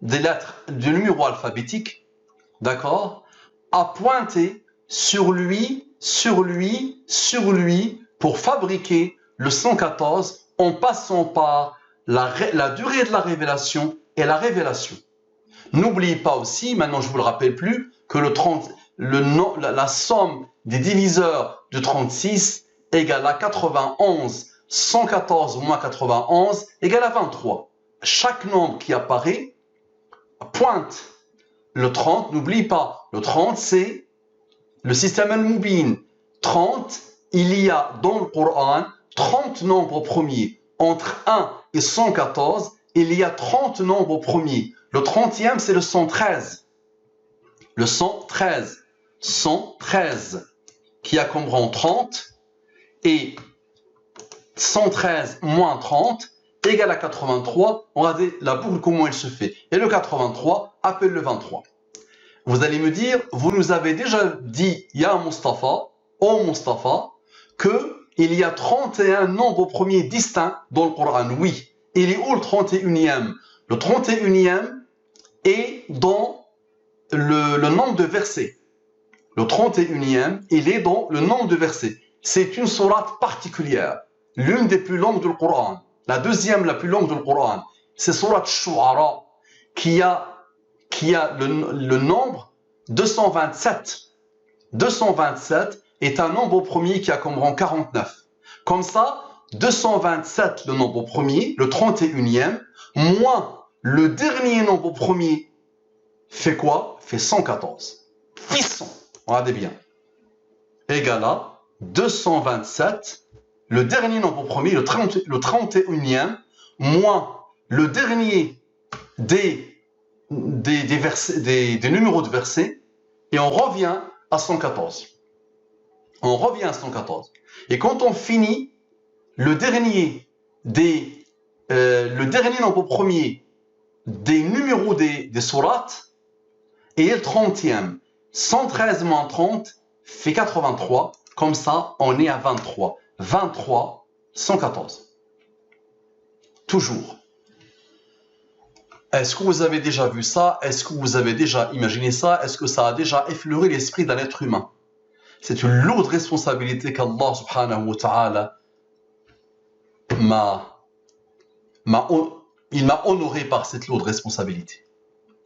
des lettres du numéro alphabétique, d'accord, a pointé sur lui, sur lui, sur lui, pour fabriquer le 114 en passant par la durée de la révélation et la révélation. N'oubliez pas aussi, maintenant je ne vous le rappelle plus, que la somme des diviseurs de 36 égale à 91. 114 moins 91 égale à 23. Chaque nombre qui apparaît pointe le 30. N'oublie pas, le 30 c'est le système al-Mubin. 30, il y a dans le Coran 30 nombres premiers. Entre 1 et 114, il y a 30 nombres premiers. Le 30e, c'est le 113. Le 113. 113, qui a comme rang 30, et 113 moins 30 égale à 83. Regardez la boucle, comment elle se fait. Et le 83 appelle le 23. Vous allez me dire, vous nous avez déjà dit, Ya Mustafa, ô Mustafa, qu'il y a 31 nombres premiers distincts dans le Coran. Oui. Il est où le 31e? Le 31e est dans le nombre de versets. Le 31e, il est dans le nombre de versets. C'est une sourate particulière, l'une des plus longues du Coran. La deuxième, la plus longue du Coran, c'est sourate Shu'ara, qui a le nombre 227. 227 est un nombre premier qui a comme rang 49. Comme ça, 227, le nombre premier, le 31e, moins le dernier nombre premier, fait quoi? Fait 114. Puissant. Regardez bien. Égal à 227, le dernier nombre premier, le 31e, moins le dernier des numéros de versets, et on revient à 114. On revient à 114. Et quand on finit, le dernier nombre premier des numéros des sourates est le 30e. 113 moins 30 fait 83. Comme ça, on est à 23. 23, 114. Toujours. Est-ce que vous avez déjà vu ça? Est-ce que vous avez déjà imaginé ça? Est-ce que ça a déjà effleuré l'esprit d'un être humain? C'est une lourde responsabilité qu'Allah subhanahu wa ta'ala il m'a honoré par cette lourde responsabilité.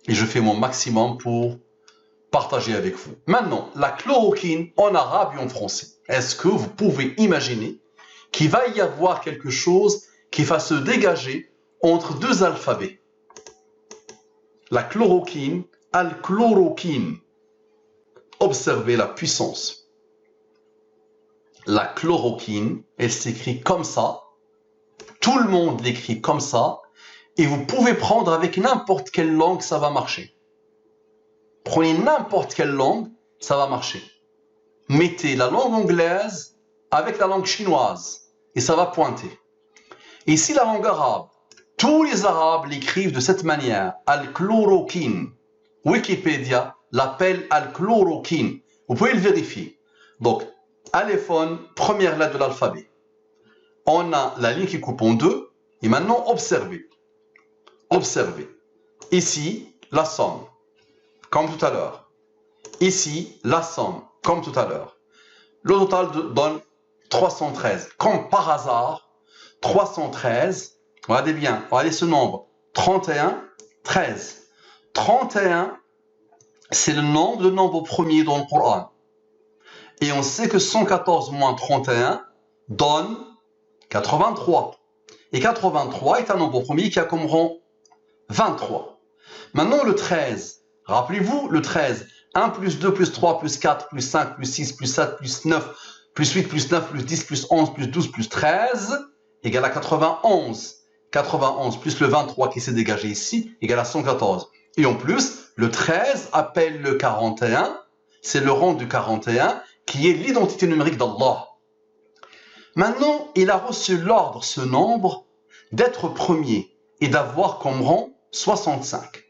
Et je fais mon maximum pour partager avec vous. Maintenant, la chloroquine en arabe et en français. Est-ce que vous pouvez imaginer qu'il va y avoir quelque chose qui va se dégager entre deux alphabets? La chloroquine, al-chloroquine. Observez la puissance. La chloroquine, elle s'écrit comme ça. Tout le monde l'écrit comme ça. Et vous pouvez prendre avec n'importe quelle langue, ça va marcher. Prenez n'importe quelle langue, ça va marcher. Mettez la langue anglaise avec la langue chinoise et ça va pointer. Et si la langue arabe, tous les arabes l'écrivent de cette manière, al-chloroquine. Wikipédia l'appelle al-chloroquine. Vous pouvez le vérifier. Donc, aléphone, première lettre de l'alphabet. On a la ligne qui coupe en deux. Et maintenant, observez. Observez. Ici, la somme, comme tout à l'heure. Ici, la somme, comme tout à l'heure. Le total donne 313. Comme par hasard, 313, regardez bien, regardez ce nombre. 31, 13. 31, c'est le nombre premier dans le Coran. Et on sait que 114 moins 31 donne 83. Et 83 est un nombre premier qui a comme rang 23. Maintenant le 13. Rappelez-vous le 13. 1 plus 2 plus 3 plus 4 plus 5 plus 6 plus 7 plus 9 plus 8 plus 9 plus 10 plus 11 plus 12 plus 13 égale à 91. 91 plus le 23 qui s'est dégagé ici égale à 114. Et en plus, le 13 appelle le 41. C'est le rang du 41 qui est l'identité numérique d'Allah. Maintenant, il a reçu l'ordre, ce nombre, d'être premier et d'avoir comme rang 65.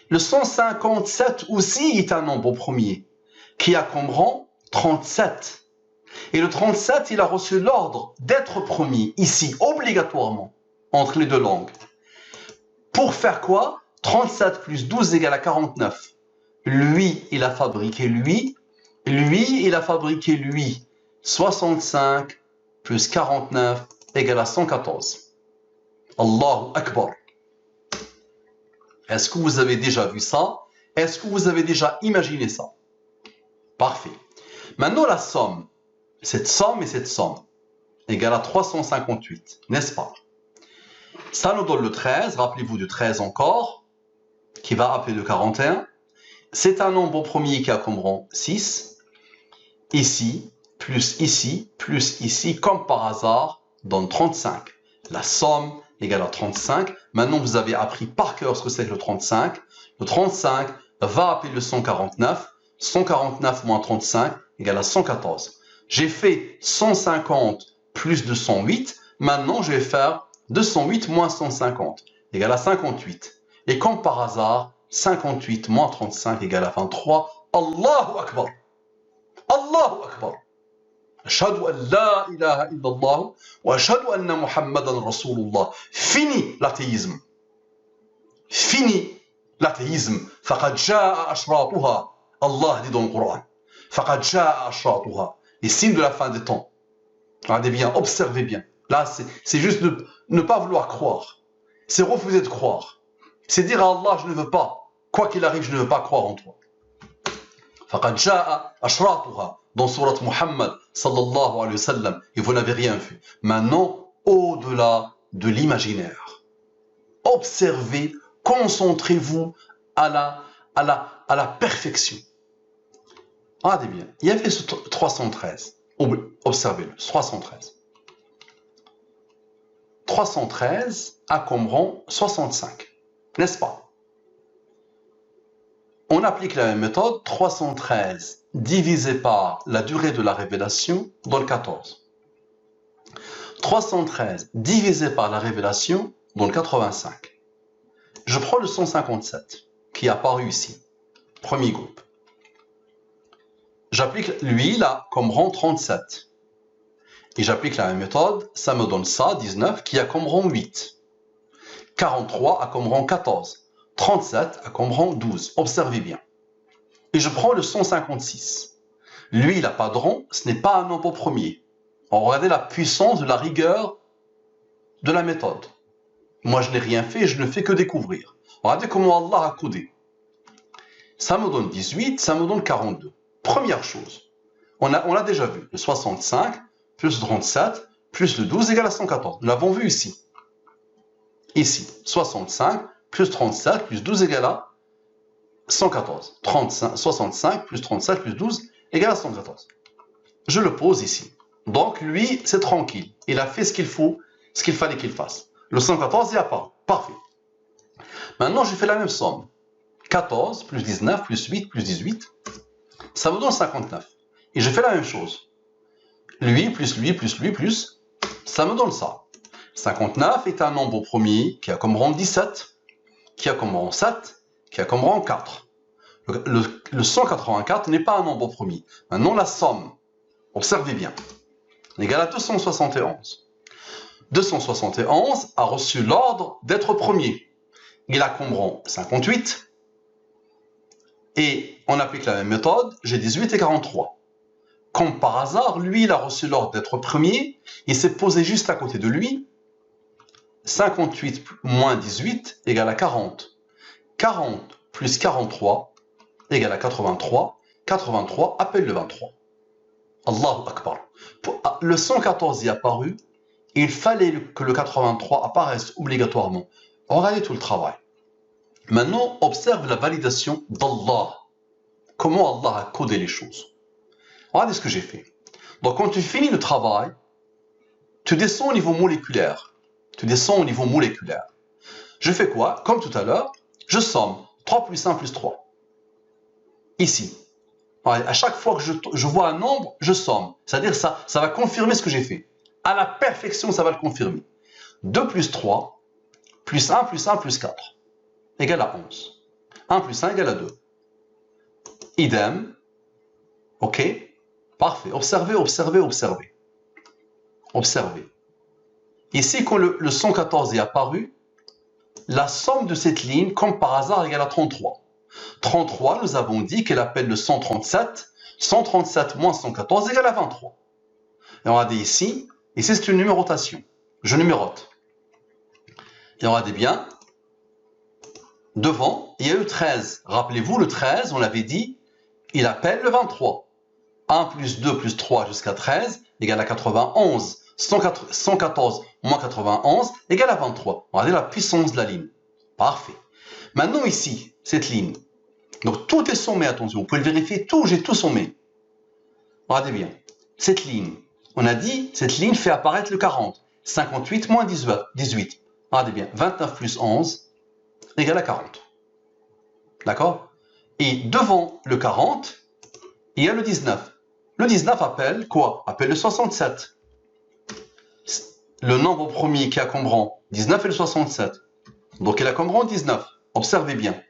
Le 157 aussi est un nombre premier qui a comme rang 37. Et le 37, il a reçu l'ordre d'être premier ici, obligatoirement, entre les deux langues. Pour faire quoi? 37 plus 12 égale à 49. Lui, il a fabriqué lui. Lui, il a fabriqué lui. 65 plus 49 égale à 114. Allahu Akbar. Est-ce que vous avez déjà vu ça? Est-ce que vous avez déjà imaginé ça? Parfait. Maintenant, la somme. Cette somme et cette somme égale à 358, n'est-ce pas? Ça nous donne le 13. Rappelez-vous du 13 encore, qui va appeler le 41. C'est un nombre premier qui a comme rang 6. Ici, plus ici, comme par hasard, donne 35. La somme égale à 35. Maintenant, vous avez appris par cœur ce que c'est que le 35. Le 35 va appeler le 149. 149 moins 35 égale à 114. J'ai fait 150 plus 208. Maintenant, je vais faire 208 moins 150 égale à 58. Et comme par hasard, 58 moins 35 égale à 23. Allahu Akbar. Allahu Akbar. Ashhadu an la ilaha illallah wa ashhadu anna Muhammadan Rasulullah. Fini l'athéisme. Fini l'athéisme. Faqad ja'a ashratuha. Allah dit dans le Coran. Faqad ja'a ashratuha. Les signes de la fin des temps. Regardez bien, observez bien. Là, c'est juste ne pas vouloir croire. C'est refuser de croire. C'est dire à Allah, je ne veux pas. Quoi qu'il arrive, je ne veux pas croire en toi. Faqad ja'a ashratuha. Dans surat Muhammad sallallahu alayhi wa sallam, et vous n'avez rien vu. Maintenant, au-delà de l'imaginaire, observez, concentrez-vous à la perfection. Regardez bien, il y avait ce 313, observez-le, 313. 313 a comme rang 65, n'est-ce pas? On applique la même méthode, 313 divisé par la durée de la révélation donne 14. 313 divisé par la révélation donne 85. Je prends le 157 qui est apparu ici, premier groupe. J'applique lui là comme rang 37. Et j'applique la même méthode, ça me donne ça, 19, qui a comme rang 8. 43 a comme rang 14. 37 a comme rang 12. Observez bien. Et je prends le 156. Lui, il n'a pas de rang, ce n'est pas un nombre premier. Regardez la puissance de la rigueur de la méthode. Moi, je n'ai rien fait, je ne fais que découvrir. Regardez comment Allah a codé. Ça me donne 18, ça me donne 42. Première chose, on l'a déjà vu. Le 65 plus le 37 plus le 12 égale à 114. Nous l'avons vu ici. Ici, 65 plus 37 plus 12 égale à 114. 65 plus 37 plus 12 égale à 114. Je le pose ici. Donc, lui, c'est tranquille. Il a fait ce qu'il faut, ce qu'il fallait qu'il fasse. Le 114 il apparaît. Parfait. Maintenant, je fais la même somme. 14 plus 19 plus 8 plus 18, ça me donne 59. Et je fais la même chose. Lui plus lui plus lui plus, ça me donne ça. 59 est un nombre premier qui a comme rang 17, qui a comme rang 7, qui a comme rang 4. Le 184 n'est pas un nombre premier. Maintenant, la somme, observez bien, égale à 271. 271 a reçu l'ordre d'être premier. Il a comme rang 58. Et on applique la même méthode, j'ai 18 et 43. Comme par hasard, lui, il a reçu l'ordre d'être premier, il s'est posé juste à côté de lui. 58 moins 18 égale à 40. 40 plus 43 égale à 83. 83 appelle le 23. Allahu Akbar. Le 114 y est apparu, il fallait que le 83 apparaisse obligatoirement. Regardez tout le travail. Maintenant, observe la validation d'Allah. Comment Allah a codé les choses. Regardez ce que j'ai fait. Donc, quand tu finis le travail, tu descends au niveau moléculaire. Tu descends au niveau moléculaire. Je fais quoi? Comme tout à l'heure, je somme 3 plus 1 plus 3. Ici. À chaque fois que je vois un nombre, je somme. C'est-à-dire ça va confirmer ce que j'ai fait. À la perfection, ça va le confirmer. 2 plus 3, plus 1 plus 1 plus 4. Égale à 11. 1 plus 1 égale à 2. Idem. OK. Parfait. Observez, observez, observez. Observez. Ici, quand le 114 est apparu, la somme de cette ligne, comme par hasard, égale à 33. 33, nous avons dit qu'elle appelle le 137. 137 moins 114 égale à 23. Et regardez ici, c'est une numérotation. Je numérote. Et regardez bien, devant, il y a eu 13. Rappelez-vous, le 13, on l'avait dit, il appelle le 23. 1 plus 2 plus 3 jusqu'à 13 égale à 91. 114 moins 91 égale à 23. Regardez la puissance de la ligne. Parfait. Maintenant ici, cette ligne. Donc tout est sommé, attention. Vous pouvez le vérifier, tout, j'ai tout sommé. Regardez bien. Cette ligne, on a dit, cette ligne fait apparaître le 40. 58 moins 18. Regardez bien. 29 plus 11 égale à 40. D'accord? Et devant le 40, il y a le 19. Le 19 appelle quoi? Appelle le 67. Le nombre premier qui a comme rang 19 et le 67. Donc il a comme rang 19. Observez bien.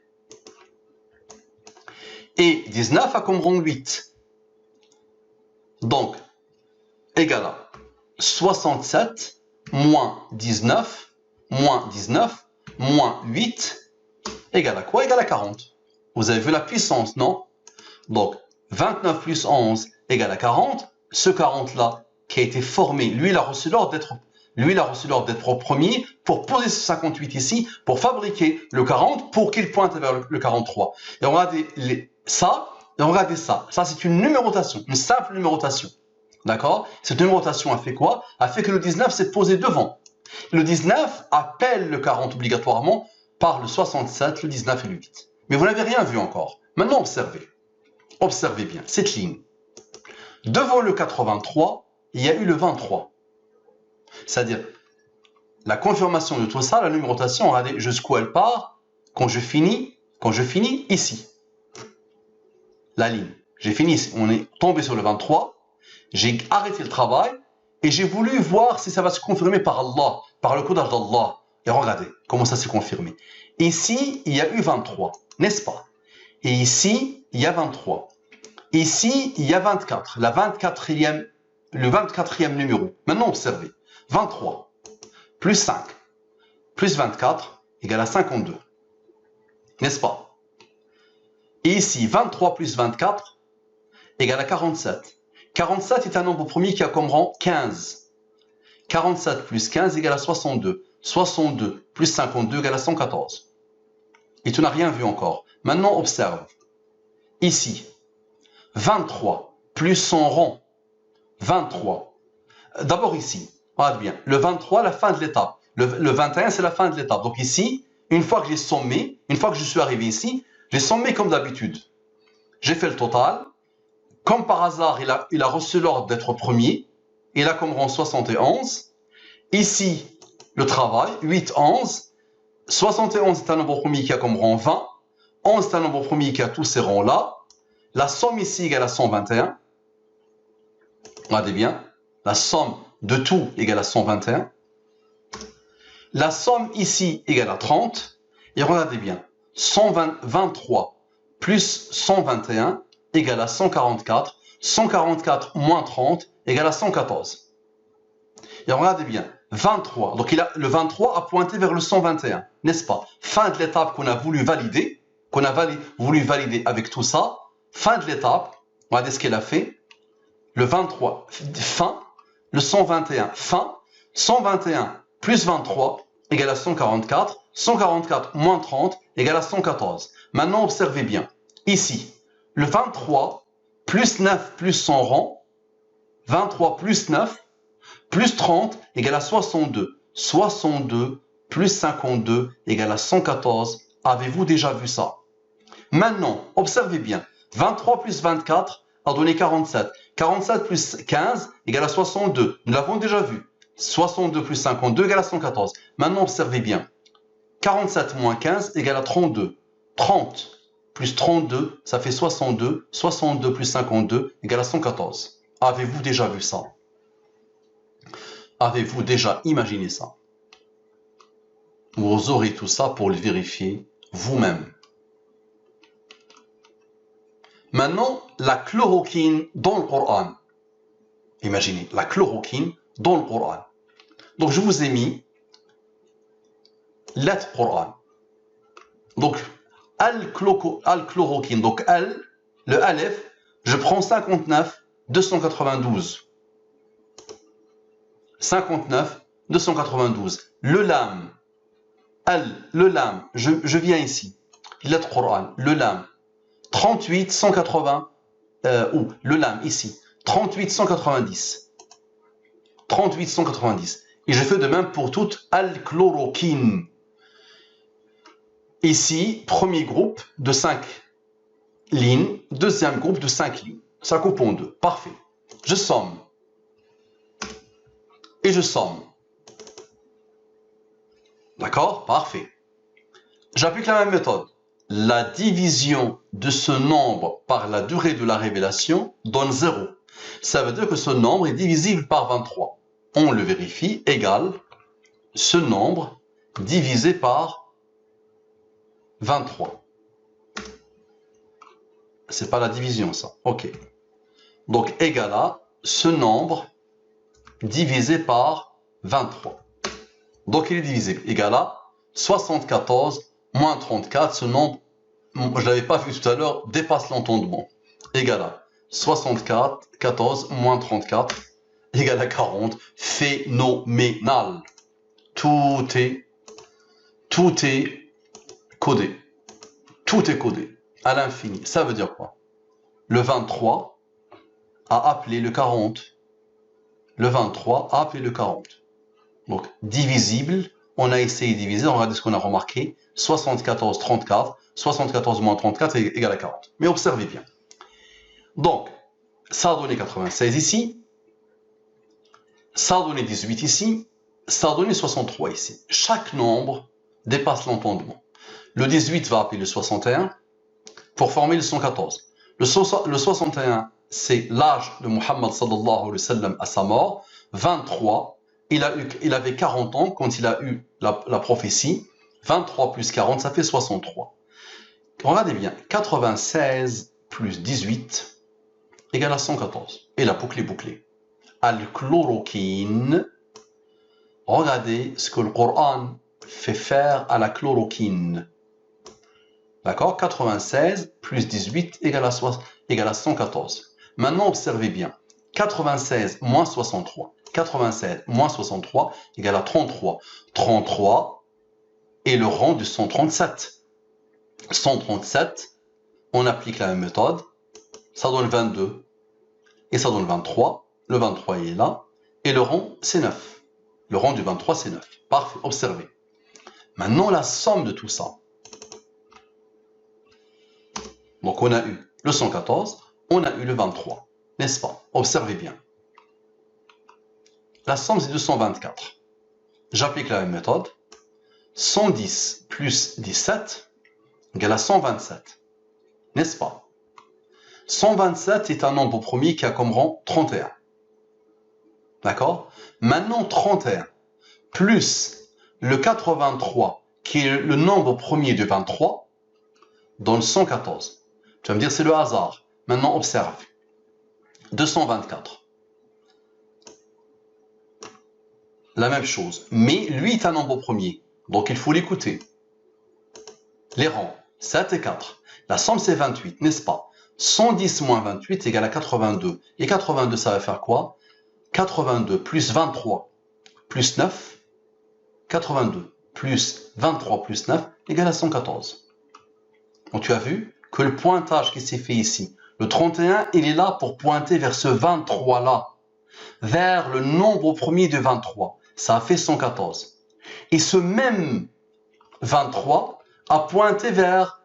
Et 19 a comme rang 8. Donc, égal à 67 moins 19 moins 19 moins 8 égale à quoi? Égale à 40. Vous avez vu la puissance, non? Donc, 29 plus 11 égale à 40. Ce 40-là, qui a été formé, lui, il a reçu l'ordre d'être au premier pour poser ce 58 ici, pour fabriquer le 40, pour qu'il pointe vers le 43. Et regardez ça, et regardez ça. Ça, c'est une numérotation, une simple numérotation. D'accord? Cette numérotation a fait quoi? A fait que le 19 s'est posé devant. Le 19 appelle le 40 obligatoirement par le 67, le 19 et le 8. Mais vous n'avez rien vu encore. Maintenant, observez. Observez bien cette ligne. Devant le 83, il y a eu le 23. C'est-à-dire, la confirmation de tout ça, la numérotation, regardez jusqu'où elle part quand je finis ici. La ligne. J'ai fini ici. On est tombé sur le 23. J'ai arrêté le travail et j'ai voulu voir si ça va se confirmer par Allah, par le codage d'Allah. Et regardez comment ça s'est confirmé. Ici, il y a eu 23, n'est-ce pas? Et ici, il y a 23. Ici, il y a 24, le 24e numéro. Maintenant, observez. 23 plus 5 plus 24 égale à 52. N'est-ce pas? Et ici, 23 plus 24 égale à 47. 47 est un nombre premier qui a comme rang 15. 47 plus 15 égale à 62. 62 plus 52 égale à 114. Et tu n'as rien vu encore. Maintenant, observe. Ici, 23 plus son rang. 23. D'abord ici, regarde bien. Le 23, la fin de l'étape. Le 21, c'est la fin de l'étape. Donc ici, une fois que j'ai sommé, une fois que je suis arrivé ici, j'ai sommé comme d'habitude. J'ai fait le total. Comme par hasard, il a reçu l'ordre d'être premier. Il a comme rang 71. Ici, le travail, 8, 11. 71 est un nombre premier qui a comme rang 20. 11 est un nombre premier qui a tous ces rangs-là. La somme ici égale à 121. Regardez bien. La somme de tout égale à 121. La somme ici égale à 30. Et regardez bien. 123 plus 121 égale à 144. 144 moins 30 égale à 114. Et regardez bien. 23. Donc le 23 a pointé vers le 121. N'est-ce pas? Fin de l'étape qu'on a voulu valider. Voulu valider avec tout ça. Fin de l'étape. Regardez ce qu'elle a fait. Le 23, fin. Le 121, fin. 121 plus 23 égale à 144. 144 moins 30 égale à 114. Maintenant, observez bien. Ici, le 23 plus 9 plus son rang. 23 plus 9 plus 30 égale à 62. 62 plus 52 égale à 114. Avez-vous déjà vu ça? Maintenant, observez bien. 23 plus 24 a donné 47. 47 plus 15 égale à 62. Nous l'avons déjà vu. 62 plus 52 égale à 114. Maintenant, observez bien. 47 moins 15 égale à 32. 30 plus 32, ça fait 62. 62 plus 52 égale à 114. Avez-vous déjà vu ça? Avez-vous déjà imaginé ça? Vous aurez tout ça pour le vérifier vous-même. Maintenant, la chloroquine dans le Coran. Imaginez, la chloroquine dans le Coran. Donc, je vous ai mis lettre Coran. Donc, al-chloroquine. Donc, le alef, je prends 59, 292. 59, 292. Le lam, le lam, je viens ici. Lettre Coran, le lam. 38, 180, ou le lam ici. 38, 190. 38, 190. Et je fais de même pour toute al-chloroquine. Ici, premier groupe de 5 lignes, deuxième groupe de 5 lignes. Ça coupe en deux. Parfait. Je somme. Et je somme. D'accord? Parfait. J'applique la même méthode. La division de ce nombre par la durée de la révélation donne 0. Ça veut dire que ce nombre est divisible par 23. On le vérifie, égale ce nombre divisé par 23. C'est pas la division, ça. OK. Donc, égal à ce nombre divisé par 23. Donc, il est divisible. Égal à 74 moins 34. Ce nombre, je ne l'avais pas vu tout à l'heure, dépasse l'entendement. Égal à 14 moins 34 égale à 40. Phénoménal. Tout est codé. Tout est codé à l'infini. Ça veut dire quoi? Le 23 a appelé le 40. Le 23 a appelé le 40. Donc, divisible. On a essayé de diviser. Regardez ce qu'on a remarqué. 74, 34. 74 moins 34 est égal à 40. Mais observez bien. Donc, ça a donné 96 ici. Ça a donné 18 ici. Ça a donné 63 ici. Chaque nombre dépasse l'entendement. Le 18 va appeler le 61 pour former le 114. Le 61, c'est l'âge de Muhammad sallallahu alayhi wa sallam à sa mort. 23, il avait 40 ans quand il a eu la prophétie. 23 plus 40, ça fait 63. Regardez bien, 96 plus 18 égale à 114. Et la boucle est bouclée. Al-chloroquine. Regardez ce que le Coran fait faire à la chloroquine. D'accord? 96 plus 18 égale à 114. Maintenant, observez bien. 96 moins 63. 96 moins 63 égale à 33. 33 est le rang du 137. 137, on applique la même méthode. Ça donne 22. Et ça donne 23. Le 23 est là. Et le rang, c'est 9. Le rang du 23, c'est 9. Parfait, observez. Maintenant, la somme de tout ça. Donc, on a eu le 114, on a eu le 23. N'est-ce pas? Observez bien. La somme, c'est 224. J'applique la même méthode. 110 plus 17 égale à 127. N'est-ce pas? 127 est un nombre premier qui a comme rang 31. D'accord? Maintenant, 31 plus le 83, qui est le nombre premier de 23, donne 114. Tu vas me dire, c'est le hasard. Maintenant, observe. 224. La même chose. Mais lui est un nombre premier. Donc, il faut l'écouter. Les rangs, 7 et 4. La somme, c'est 28, n'est-ce pas? 110 moins 28 égale à 82. Et 82, ça va faire quoi? 82 plus 23 plus 9. 82 plus 23 plus 9 égale à 114. Donc, tu as vu que le pointage qui s'est fait ici, le 31, il est là pour pointer vers ce 23-là, vers le nombre premier de 23. Ça a fait 114. Et ce même 23 a pointé vers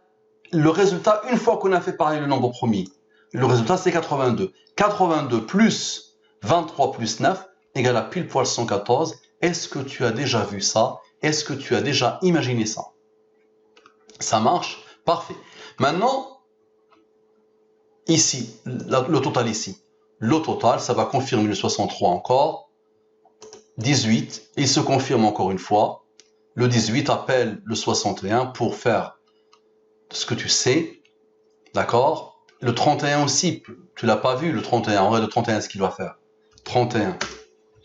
le résultat une fois qu'on a fait pareil le nombre premier. Le résultat, c'est 82. 82 plus 23 plus 9 égale à pile poil 114. Est-ce que tu as déjà vu ça? Est-ce que tu as déjà imaginé ça? Ça marche? Parfait. Maintenant, ici, le total ici. Le total, ça va confirmer le 63 encore. 18, il se confirme encore une fois. Le 18 appelle le 61 pour faire ce que tu sais. D'accord? Le 31 aussi, tu l'as pas vu, le 31. En vrai, le 31, ce qu'il va faire. 31.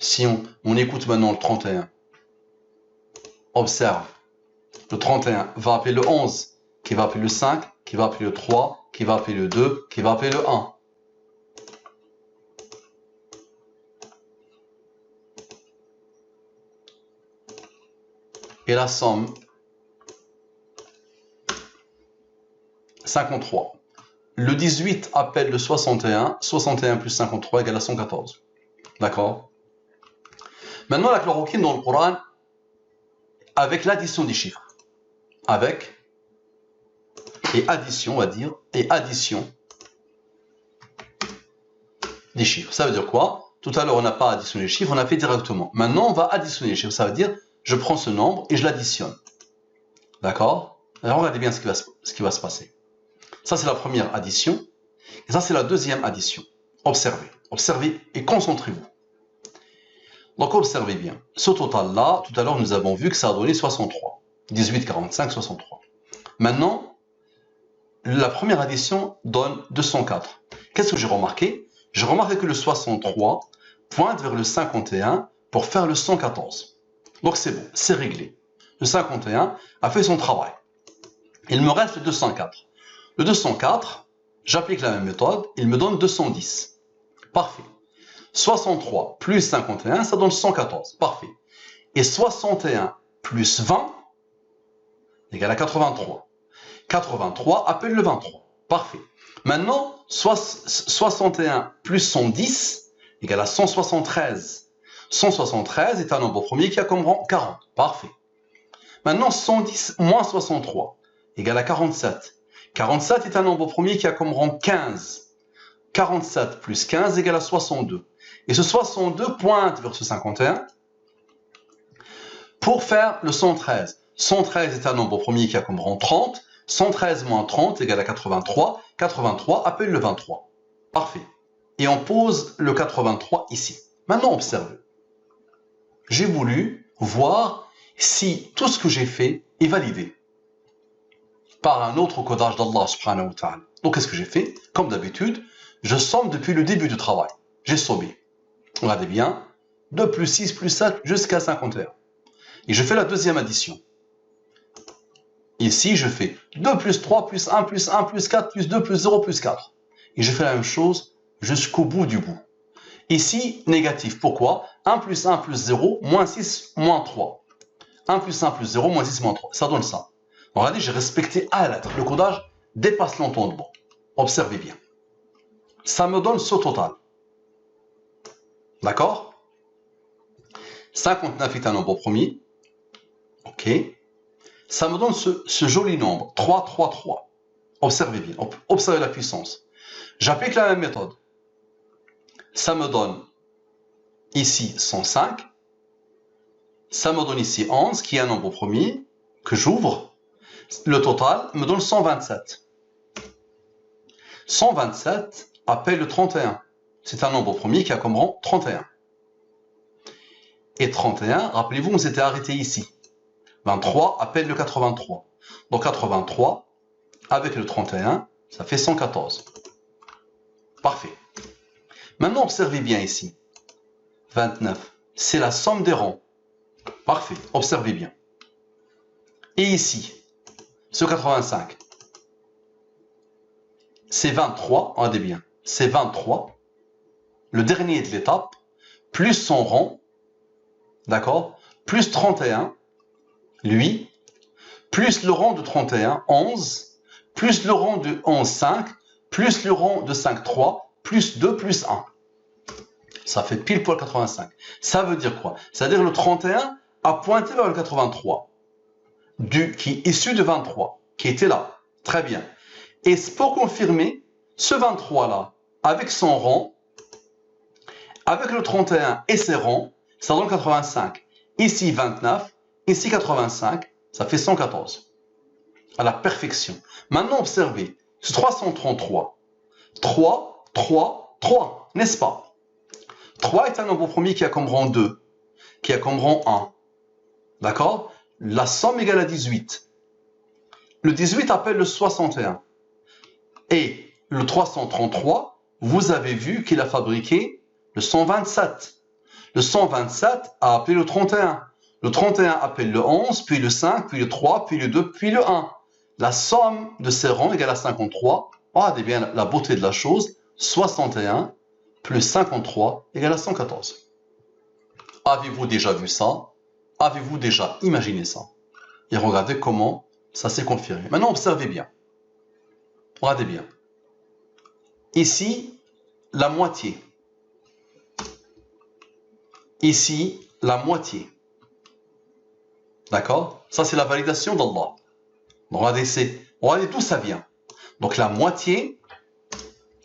Si on écoute maintenant le 31. Observe. Le 31 va appeler le 11, qui va appeler le 5, qui va appeler le 3, qui va appeler le 2, qui va appeler le 1. Et la somme, 53. Le 18 appelle le 61. 61 plus 53 égale à 114. D'accord? Maintenant, la chloroquine dans le Coran, avec l'addition des chiffres. Avec, et addition, on va dire, et addition des chiffres. Ça veut dire quoi? Tout à l'heure, on n'a pas additionné les chiffres, on a fait directement. Maintenant, on va additionner les chiffres. Ça veut dire, je prends ce nombre et je l'additionne. D'accord? Alors, regardez bien ce qui va se passer. Ça, c'est la première addition. Et ça, c'est la deuxième addition. Observez. Observez et concentrez-vous. Donc, observez bien. Ce total-là, tout à l'heure, nous avons vu que ça a donné 63. 18, 45, 63. Maintenant, la première addition donne 204. Qu'est-ce que j'ai remarqué? J'ai remarqué que le 63 pointe vers le 51 pour faire le 114. Donc, c'est bon, c'est réglé. Le 51 a fait son travail. Il me reste le 204. Le 204, j'applique la même méthode, il me donne 210. Parfait. 63 plus 51, ça donne 114. Parfait. Et 61 plus 20 égale à 83. 83 appelle le 23. Parfait. Maintenant, 61 plus 110 égale à 173. 173 est un nombre premier qui a comme rang 40. Parfait. Maintenant, 110 moins 63 égale à 47. 47 est un nombre premier qui a comme rang 15. 47 plus 15 égale à 62. Et ce 62 pointe vers ce 51 pour faire le 113. 113 est un nombre premier qui a comme rang 30. 113 moins 30 égale à 83. 83 appelle le 23. Parfait. Et on pose le 83 ici. Maintenant, observez. J'ai voulu voir si tout ce que j'ai fait est validé par un autre codage d'Allah subhanahu wa ta'ala. Donc, qu'est-ce que j'ai fait? Comme d'habitude, je somme depuis le début du travail. J'ai sommé. Regardez bien. 2 plus 6 plus 7 jusqu'à 51. Et je fais la deuxième addition. Ici, je fais 2 plus 3 plus 1 plus 1 plus 4 plus 2 plus 0 plus 4. Et je fais la même chose jusqu'au bout du bout. Ici, négatif. Pourquoi? 1 plus 1 plus 0, moins 6, moins 3. 1 plus 1 plus 0, moins 6, moins 3. Ça donne ça. Regardez, j'ai respecté à la lettre. Le codage dépasse l'entendement. Observez bien. Ça me donne ce total. D'accord? 59 est un nombre premier. OK. Ça me donne ce joli nombre. 3, 3, 3. Observez bien. Observez la puissance. J'applique la même méthode. Ça me donne ici 105. Ça me donne ici 11, qui est un nombre premier, que j'ouvre. Le total me donne 127. 127 appelle le 31. C'est un nombre premier qui a comme rang 31. Et 31, rappelez-vous, on s'était arrêté ici. 23 appelle le 83. Donc 83, avec le 31, ça fait 114. Parfait. Maintenant, observez bien ici. 29, c'est la somme des rangs. Parfait, observez bien. Et ici, ce 85, c'est 23, regardez bien, c'est 23, le dernier de l'étape, plus son rang, d'accord, plus 31, lui, plus le rang de 31, 11, plus le rang de 11, 5, plus le rang de 5, 3, plus 2, plus 1. Ça fait pile poil 85. Ça veut dire quoi? C'est-à-dire le 31 a pointé vers le 83, qui est issu de 23, qui était là. Très bien. Et pour confirmer, ce 23-là, avec son rang, avec le 31 et ses rangs, ça donne 85. Ici 29, ici 85, ça fait 114. À la perfection. Maintenant, observez, ce 333, 3, 3, 3, n'est-ce pas? 3 est un nombre premier qui a comme rang 2, qui a comme rang 1. D'accord? La somme égale à 18. Le 18 appelle le 61. Et le 333, vous avez vu qu'il a fabriqué le 127. Le 127 a appelé le 31. Le 31 appelle le 11, puis le 5, puis le 3, puis le 2, puis le 1. La somme de ces rangs égale à 53. Regardez bien la beauté de la chose. 61 plus 53 égale à 114. Avez-vous déjà vu ça? Avez-vous déjà imaginé ça? Et regardez comment ça s'est confirmé. Maintenant, observez bien. Regardez bien. Ici, la moitié. Ici, la moitié. D'accord? Ça, c'est la validation d'Allah. Regardez d'où ça vient. Donc, la moitié,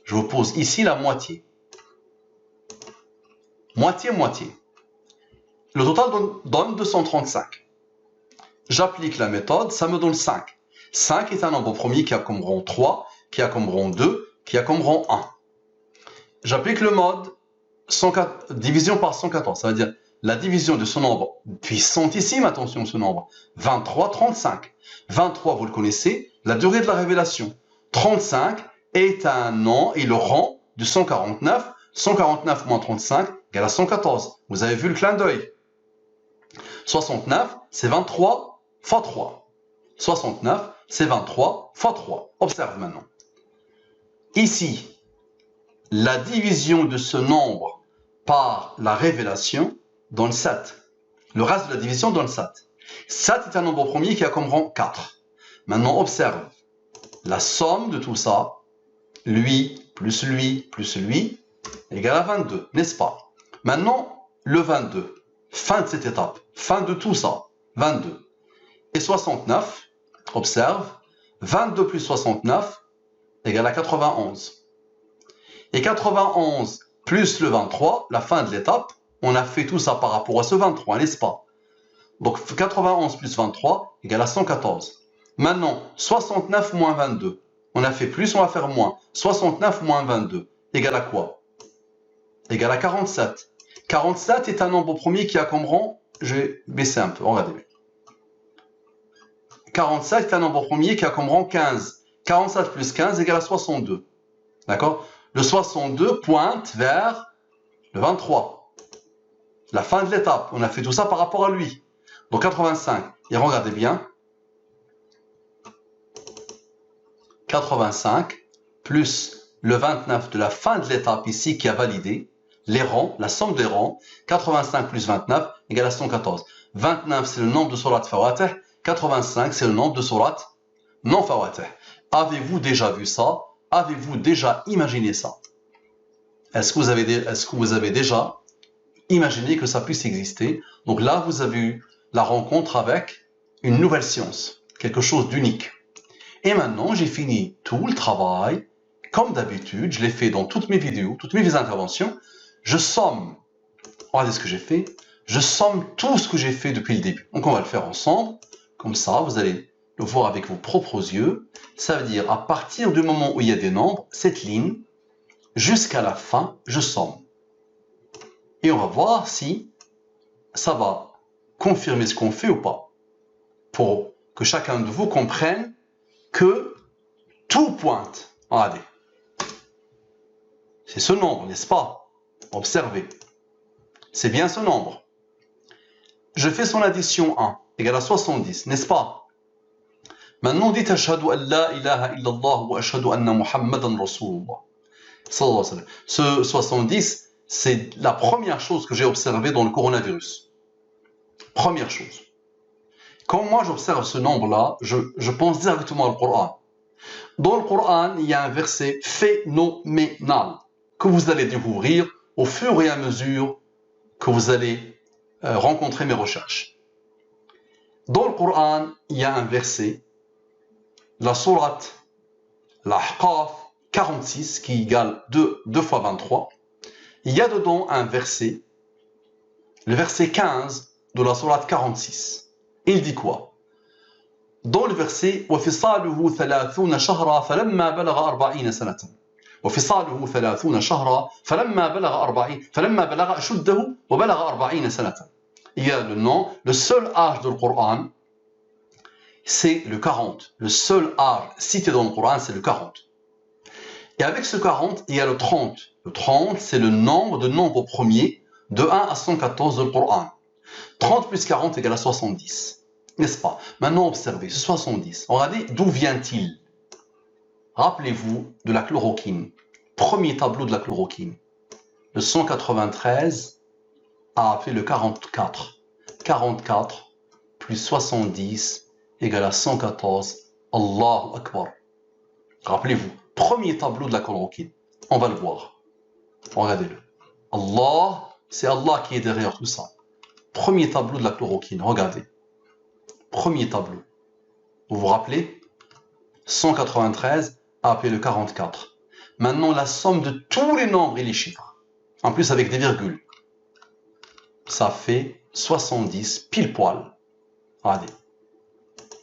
je vous pose ici la moitié. Moitié, moitié. Le total donne 235. J'applique la méthode, ça me donne 5. 5 est un nombre premier qui a comme rang 3, qui a comme rang 2, qui a comme rang 1. J'applique le mode division par 114. Ça veut dire la division de ce nombre puissantissime, attention ce nombre, 23, 35. 23, vous le connaissez, la durée de la révélation. 35 est un nom et le rang de 149. 149 moins 35 égale à 114. Vous avez vu le clin d'œil. 69, c'est 23 fois 3. 69, c'est 23 fois 3. Observe maintenant. Ici, la division de ce nombre par la révélation donne 7. Le reste de la division donne 7. 7 est un nombre premier qui a comme rang 4. Maintenant, observe. La somme de tout ça, lui, plus lui, égale à 22, n'est-ce pas? Maintenant, le 22, fin de cette étape, fin de tout ça, 22. Et 69, observe, 22 plus 69 égale à 91. Et 91 plus le 23, la fin de l'étape, on a fait tout ça par rapport à ce 23, n'est-ce pas? Donc 91 plus 23 égale à 114. Maintenant, 69 moins 22. On a fait plus, on va faire moins. 69 moins 22 égale à quoi? Égale à 47. 47 est un nombre premier qui a comme rang, je vais baisser un peu, regardez bien. 47 est un nombre premier qui a comme rang 15. 47 plus 15 égale à 62. D'accord? Le 62 pointe vers le 23. La fin de l'étape. On a fait tout ça par rapport à lui. Donc 85. Et regardez bien. 85 plus le 29 de la fin de l'étape ici qui a validé, les rangs, la somme des rangs, 85 plus 29 égale à 114. 29 c'est le nombre de sourates Fawatih, 85 c'est le nombre de sourates non Fawatih. Avez-vous déjà vu ça? Avez-vous déjà imaginé ça? Est-ce que vous avez déjà imaginé que ça puisse exister? Donc là, vous avez eu la rencontre avec une nouvelle science, quelque chose d'unique. Et maintenant, j'ai fini tout le travail. Comme d'habitude, je l'ai fait dans toutes mes vidéos, toutes mes interventions. Je somme, regardez ce que j'ai fait, je somme tout ce que j'ai fait depuis le début. Donc on va le faire ensemble, comme ça, vous allez le voir avec vos propres yeux. Ça veut dire, à partir du moment où il y a des nombres, cette ligne, jusqu'à la fin, je somme. Et on va voir si ça va confirmer ce qu'on fait ou pas. Pour que chacun de vous comprenne que tout pointe. Regardez. C'est ce nombre, n'est-ce pas? Observez. C'est bien ce nombre. Je fais son addition 1 égale à 70, n'est-ce pas? Maintenant, dites Ashhadu an la ilaha illallah wa ashhadu anna Muhammadan Rasulullah. Ce 70, c'est la première chose que j'ai observée dans le coronavirus. Première chose. Quand moi j'observe ce nombre-là, je pense directement au Coran. Dans le Coran, il y a un verset phénoménal que vous allez découvrir au fur et à mesure que vous allez rencontrer mes recherches. Dans le Coran, il y a un verset, la sourate, l'Ahqaf 46, qui égale 2 fois 23. Il y a dedans un verset, le verset 15 de la sourate 46. Il dit quoi? Dans le verset وَفِصَالُهُ 30 شهرا فلما بلغ 40 سنة وفصاله 30 شهرا فلما بلغ أشده وبلغ 40 سنة. Il y a le nom, le seul âge du Coran, c'est le 40. Le seul âge cité dans le Coran, c'est le 40. Et avec ce 40, il y a le 30. Le 30, c'est le nombre de nombres premiers de 1 à 114 du Coran. 30 plus 40 égale à 70. N'est-ce pas? Maintenant, observez, ce 70. Regardez, d'où vient-il? Rappelez-vous de la chloroquine. Premier tableau de la chloroquine. Le 193 a appelé le 44. 44 plus 70 égale à 114. Allahu Akbar. Rappelez-vous, premier tableau de la chloroquine. On va le voir. Regardez-le. Allah, c'est Allah qui est derrière tout ça. Premier tableau de la chloroquine, regardez. Premier tableau. Vous vous rappelez? 193 a appelé le 44. Maintenant, la somme de tous les nombres et les chiffres, en plus avec des virgules, ça fait 70 pile poil. Regardez.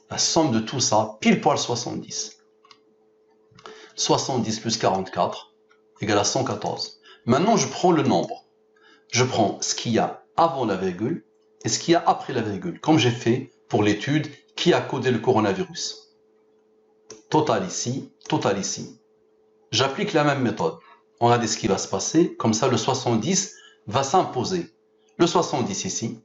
La somme de tout ça, pile poil 70. 70 plus 44 égale à 114. Maintenant, je prends le nombre. Je prends ce qu'il y a avant la virgule et ce qu'il y a après la virgule, comme j'ai fait pour l'étude qui a codé le coronavirus. Total ici, total ici. J'applique la même méthode. On regarde ce qui va se passer. Comme ça, le 70 va s'imposer. Le 70 ici,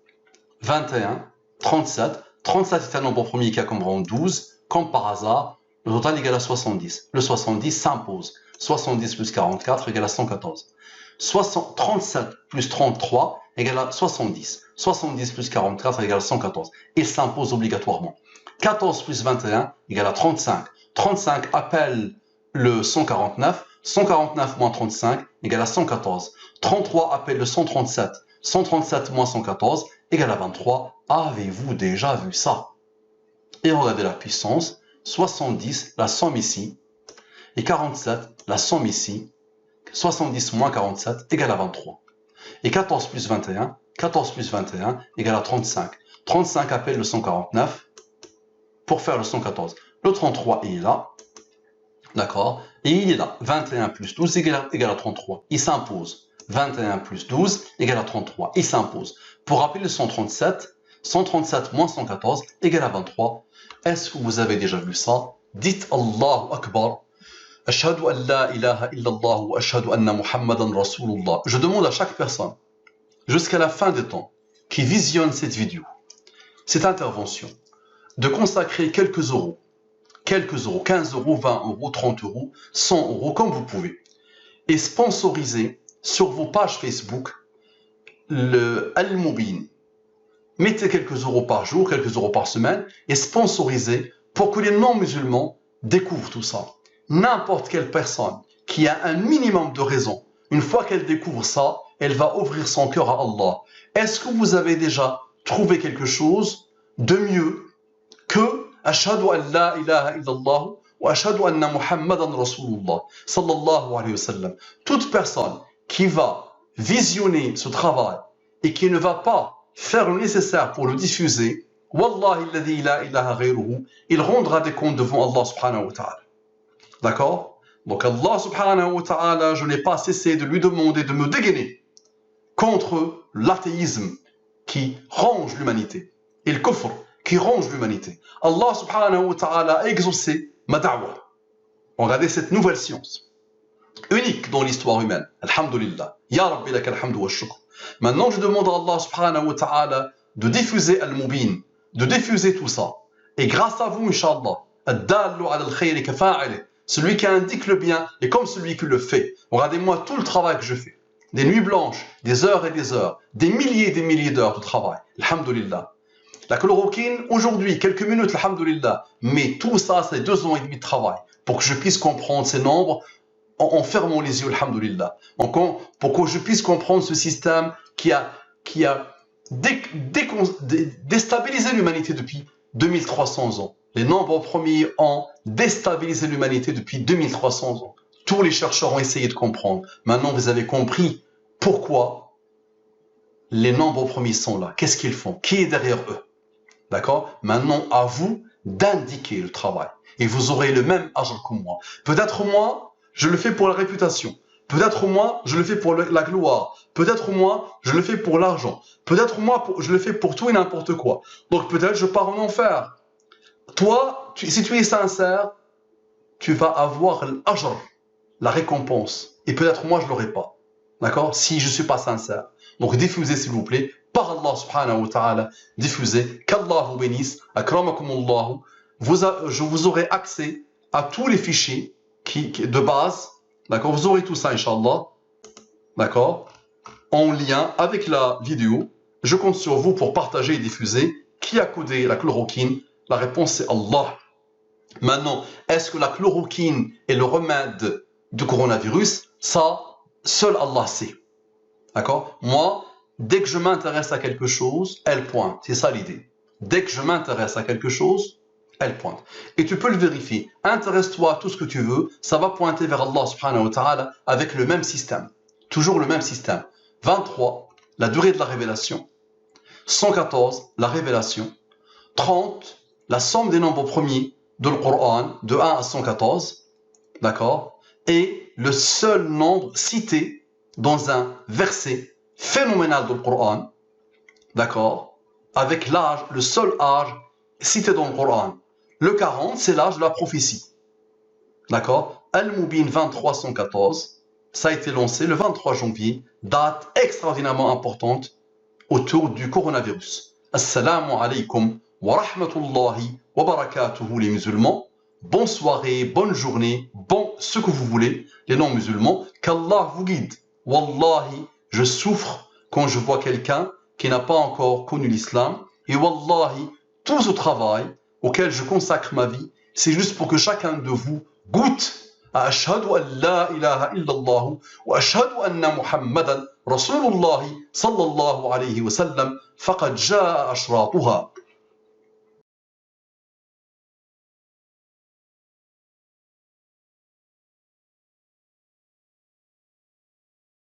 21, 37. 37 est un nombre premier qui a comme rang 12. Comme par hasard, le total égale à 70. Le 70 s'impose. 70 plus 44 égale à 114. 37 plus 33 égale à 70. 70 plus 44 égale à 114. Il s'impose obligatoirement. 14 plus 21 égale à 35. 35 appelle le 149. 149 moins 35 égale à 114. 33 appelle le 137. 137 moins 114 égale à 23. Avez-vous déjà vu ça? Et regardez la puissance. 70, la somme ici. Et 47, la somme ici. 70 moins 47 égale à 23. Et 14 plus 21 égale à 35. 35 appelle le 149 pour faire le 114. Le 33 est là. D'accord? Et il est là. 21 plus 12 égale à 33. Il s'impose. 21 plus 12 égale à 33. Il s'impose. Pour rappeler le 137, 137 moins 114 égale à 23. Est-ce que vous avez déjà vu ça? Dites Allahu Akbar. Ashhadu an la ilaha illallah wa ashhadu anna Muhammadan Rasulullah. Je demande à chaque personne, jusqu'à la fin des temps, qui visionne cette vidéo, cette intervention, de consacrer quelques euros quelques euros, 15 euros, 20 euros, 30 euros, 100 euros, comme vous pouvez. Et sponsorisez sur vos pages Facebook le Al-Mubin. Mettez quelques euros par jour, quelques euros par semaine et sponsorisez pour que les non-musulmans découvrent tout ça. N'importe quelle personne qui a un minimum de raison, une fois qu'elle découvre ça, elle va ouvrir son cœur à Allah. Est-ce que vous avez déjà trouvé quelque chose de mieux que Ashhadu an la ilaha illallah wa ashhadu anna Muhammadan Rasulullah sallallahu alayhi wa sallam? Toute personne qui va visionner ce travail et qui ne va pas faire le nécessaire pour le diffuser, Wallahi alladhi la ilaha ghayruhu, il rendra des comptes devant Allah subhanahu wa ta'ala. D'accord? Donc Allah subhanahu wa ta'ala, je n'ai pas cessé de lui demander de me dégainer contre l'athéisme qui ronge l'humanité et le kufr qui ronge l'humanité. Allah subhanahu wa ta'ala a exaucé ma da'wa. Regardez cette nouvelle science, unique dans l'histoire humaine. Alhamdulillah. Ya Rabbi lak alhamdu wa shukr. Maintenant, je demande à Allah subhanahu wa ta'ala de diffuser Al-Mubin, de diffuser tout ça. Et grâce à vous, Inch'Allah, Ad-dallu ala al-khayri kafa'ilih, celui qui indique le bien est comme celui qui le fait. Regardez-moi tout le travail que je fais. Des nuits blanches, des heures et des heures, des milliers d'heures de travail. Alhamdulillah. La chloroquine, aujourd'hui, quelques minutes, alhamdulillah. Mais tout ça, c'est 2 ans et demi de travail pour que je puisse comprendre ces nombres en fermant les yeux, alhamdulillah. Pour que je puisse comprendre ce système qui a déstabilisé l'humanité depuis 2300 ans. Les nombres premiers ont déstabilisé l'humanité depuis 2300 ans. Tous les chercheurs ont essayé de comprendre. Maintenant, vous avez compris pourquoi les nombres premiers sont là. Qu'est-ce qu'ils font? Qui est derrière eux? D'accord? Maintenant, à vous d'indiquer le travail. Et vous aurez le même ajr que moi. Peut-être moi, je le fais pour la réputation. Peut-être moi, je le fais pour la gloire. Peut-être moi, je le fais pour l'argent. Peut-être moi, je le fais pour tout et n'importe quoi. Donc peut-être je pars en enfer. Toi, si tu es sincère, tu vas avoir l'ajr, la récompense. Et peut-être moi, je ne l'aurai pas. D'accord? Si je ne suis pas sincère. Donc diffusez s'il vous plaît, par Allah subhanahu wa ta'ala, diffusez. Qu'Allah vous bénisse. Akramakumullahu. Je vous aurai accès à tous les fichiers de base. D'accord? Vous aurez tout ça, Inch'Allah. D'accord? En lien avec la vidéo. Je compte sur vous pour partager et diffuser. Qui a codé la chloroquine? La réponse c'est Allah. Maintenant, est-ce que la chloroquine est le remède du coronavirus? Ça, seul Allah sait. D'accord? Moi, dès que je m'intéresse à quelque chose, elle pointe. C'est ça l'idée. Dès que je m'intéresse à quelque chose, elle pointe. Et tu peux le vérifier. Intéresse-toi à tout ce que tu veux, ça va pointer vers Allah subhanahu wa ta'ala avec le même système. Toujours le même système. 23, la durée de la révélation. 114, la révélation. 30, la somme des nombres premiers de le Coran, de 1 à 114. D'accord? Et le seul nombre cité dans un verset phénoménal du Coran. D'accord? Avec l'âge, le seul âge cité dans le Coran. Le 40, c'est l'âge de la prophétie. D'accord? Al-Mubin 2314, ça a été lancé le 23 janvier, date extraordinairement importante autour du coronavirus. Assalamu alaikum wa rahmatullahi wa barakatuhu les musulmans. Bonne soirée, bonne journée, bon ce que vous voulez, les non-musulmans. Qu'Allah vous guide. Wallahi, je souffre quand je vois quelqu'un qui n'a pas encore connu l'islam. Et wallahi, tout ce travail auquel je consacre ma vie, c'est juste pour que chacun de vous goûte à Ashhadu an la ilaha illallah wa ashhadu anna Muhammadan Rasulullah sallallahu alayhi wa sallam faqad jaa ashratuha.